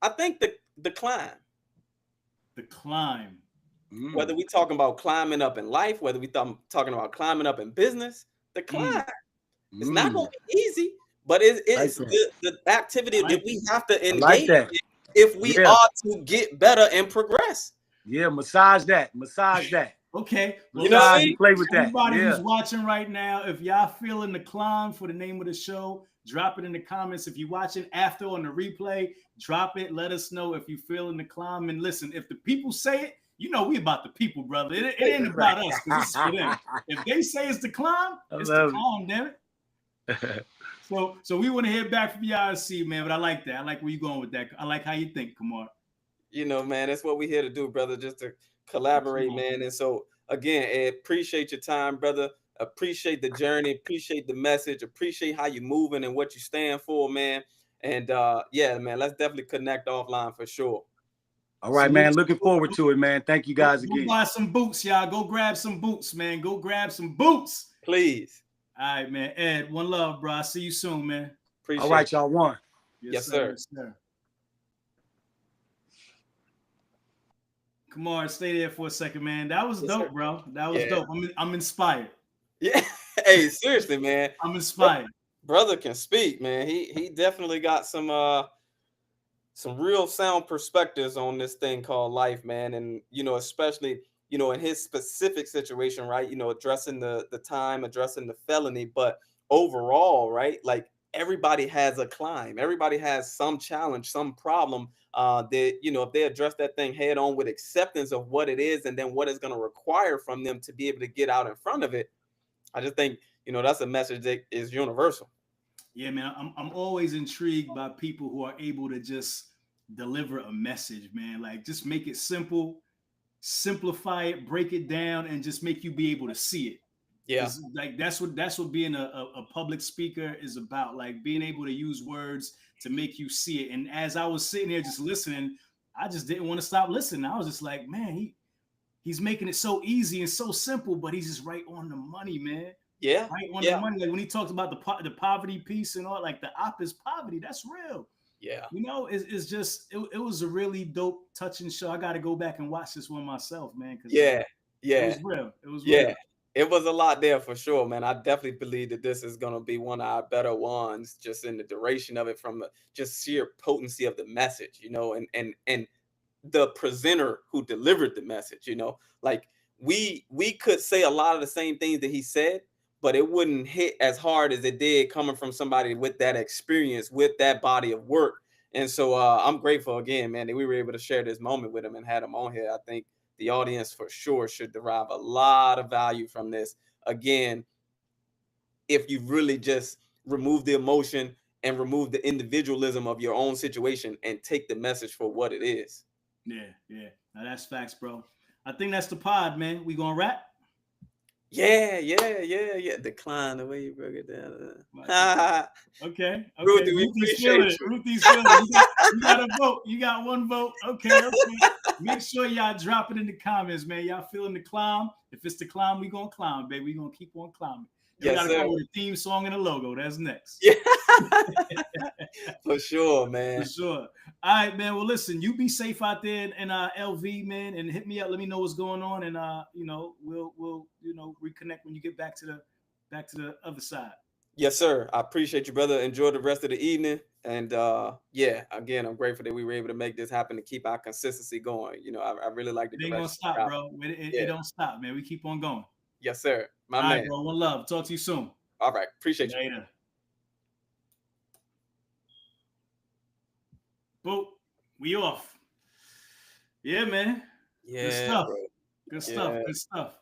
But I think the climb. The climb. Whether we talking about climbing up in life, whether we talking about climbing up in business, the climb. It's not going to be easy, but it's the activity that we have to engage in if we are to get better and progress. Yeah, massage that. Okay, well, play with that. Everybody who's watching right now, if y'all feeling the climb for the name of the show, drop it in the comments. If you're watching after on the replay, drop it. Let us know if you feeling the climb. And listen, if the people say it, we about the people, brother. It ain't about us because it's for them. If they say it's the climb, it's the climb, damn it. So we want to hear back from y'all, man. But I like that. I like where you going with that. I like how you think, Kamar. Man, that's what we're here to do, brother. Just to collaborate, man. And so again, Ed, appreciate your time, brother. appreciate the journey, appreciate the message, appreciate how you're moving and what you stand for, man. And yeah, man, let's definitely connect offline for sure. All right, man. Looking forward to it, man. Thank you guys again. Go buy some boots, y'all. Go grab some boots, man. Go grab some boots. Please. All right, man. Ed, one love, bro. I'll see you soon, man. Appreciate All right, y'all. One. Yes, sir. Yes, sir. Come on, stay there for a second, man. That was dope, bro. That was dope. I'm inspired. Yeah. Hey, seriously, man. I'm inspired. Brother can speak, man. He definitely got some real sound perspectives on this thing called life, man. And especially in his specific situation, right? Addressing the time, addressing the felony, but overall, right? Like everybody has a climb, everybody has some challenge, some problem. That if they address that thing head on with acceptance of what it is, and then what it's going to require from them to be able to get out in front of it, I just think that's a message that is universal. Yeah, man. I'm always intrigued by people who are able to just deliver a message, man. Like just make it simple, simplify it, break it down, and just make you be able to see it. Yeah, like that's what being a public speaker is about. Like being able to use words to make you see it. And as I was sitting there just listening, I just didn't want to stop listening. I was just like, man, he's making it so easy and so simple, but he's just right on the money, man. Yeah, right on the money. Like when he talks about the poverty piece and all, like the op is poverty, that's real. Yeah, it's just it was a really dope, touching show. I got to go back and watch this one myself, man. Yeah, it was real. It was real. It was a lot there for sure, man. I definitely believe that this is going to be one of our better ones, just in the duration of it, from the just sheer potency of the message, and the presenter who delivered the message. Like we could say a lot of the same things that he said, but it wouldn't hit as hard as it did coming from somebody with that experience, with that body of work. And so I'm grateful again, man, that we were able to share this moment with him and had him on here. I think the audience for sure should derive a lot of value from this. Again, if you really just remove the emotion and remove the individualism of your own situation and take the message for what it is. Yeah. Now that's facts, bro. I think that's the pod, man. We gonna wrap? Yeah. Decline the way you broke it down. Okay. Ruthie's feeling it. You got a vote. You got one vote. Okay. Make sure y'all drop it in the comments, man. Y'all feeling the climb? If it's the climb, we gonna climb, baby. We gonna keep on climbing. We gotta go with the theme song and the logo. That's next. Yeah. For sure, man. For sure. All right, man. Well, listen, you be safe out there in LV, man, and hit me up. Let me know what's going on, and we'll reconnect when you get back to the other side. Yes, sir. I appreciate you, brother. Enjoy the rest of the evening. And again, I'm grateful that we were able to make this happen to keep our consistency going. I really like the direction. It ain't gonna stop, bro. It don't stop, man. We keep on going. Yes, sir. All right, bro. One love. Talk to you soon. All right. Appreciate you. Later. Boop. We off. Yeah, man. Yeah. Good stuff. Bro. Good stuff. Good stuff.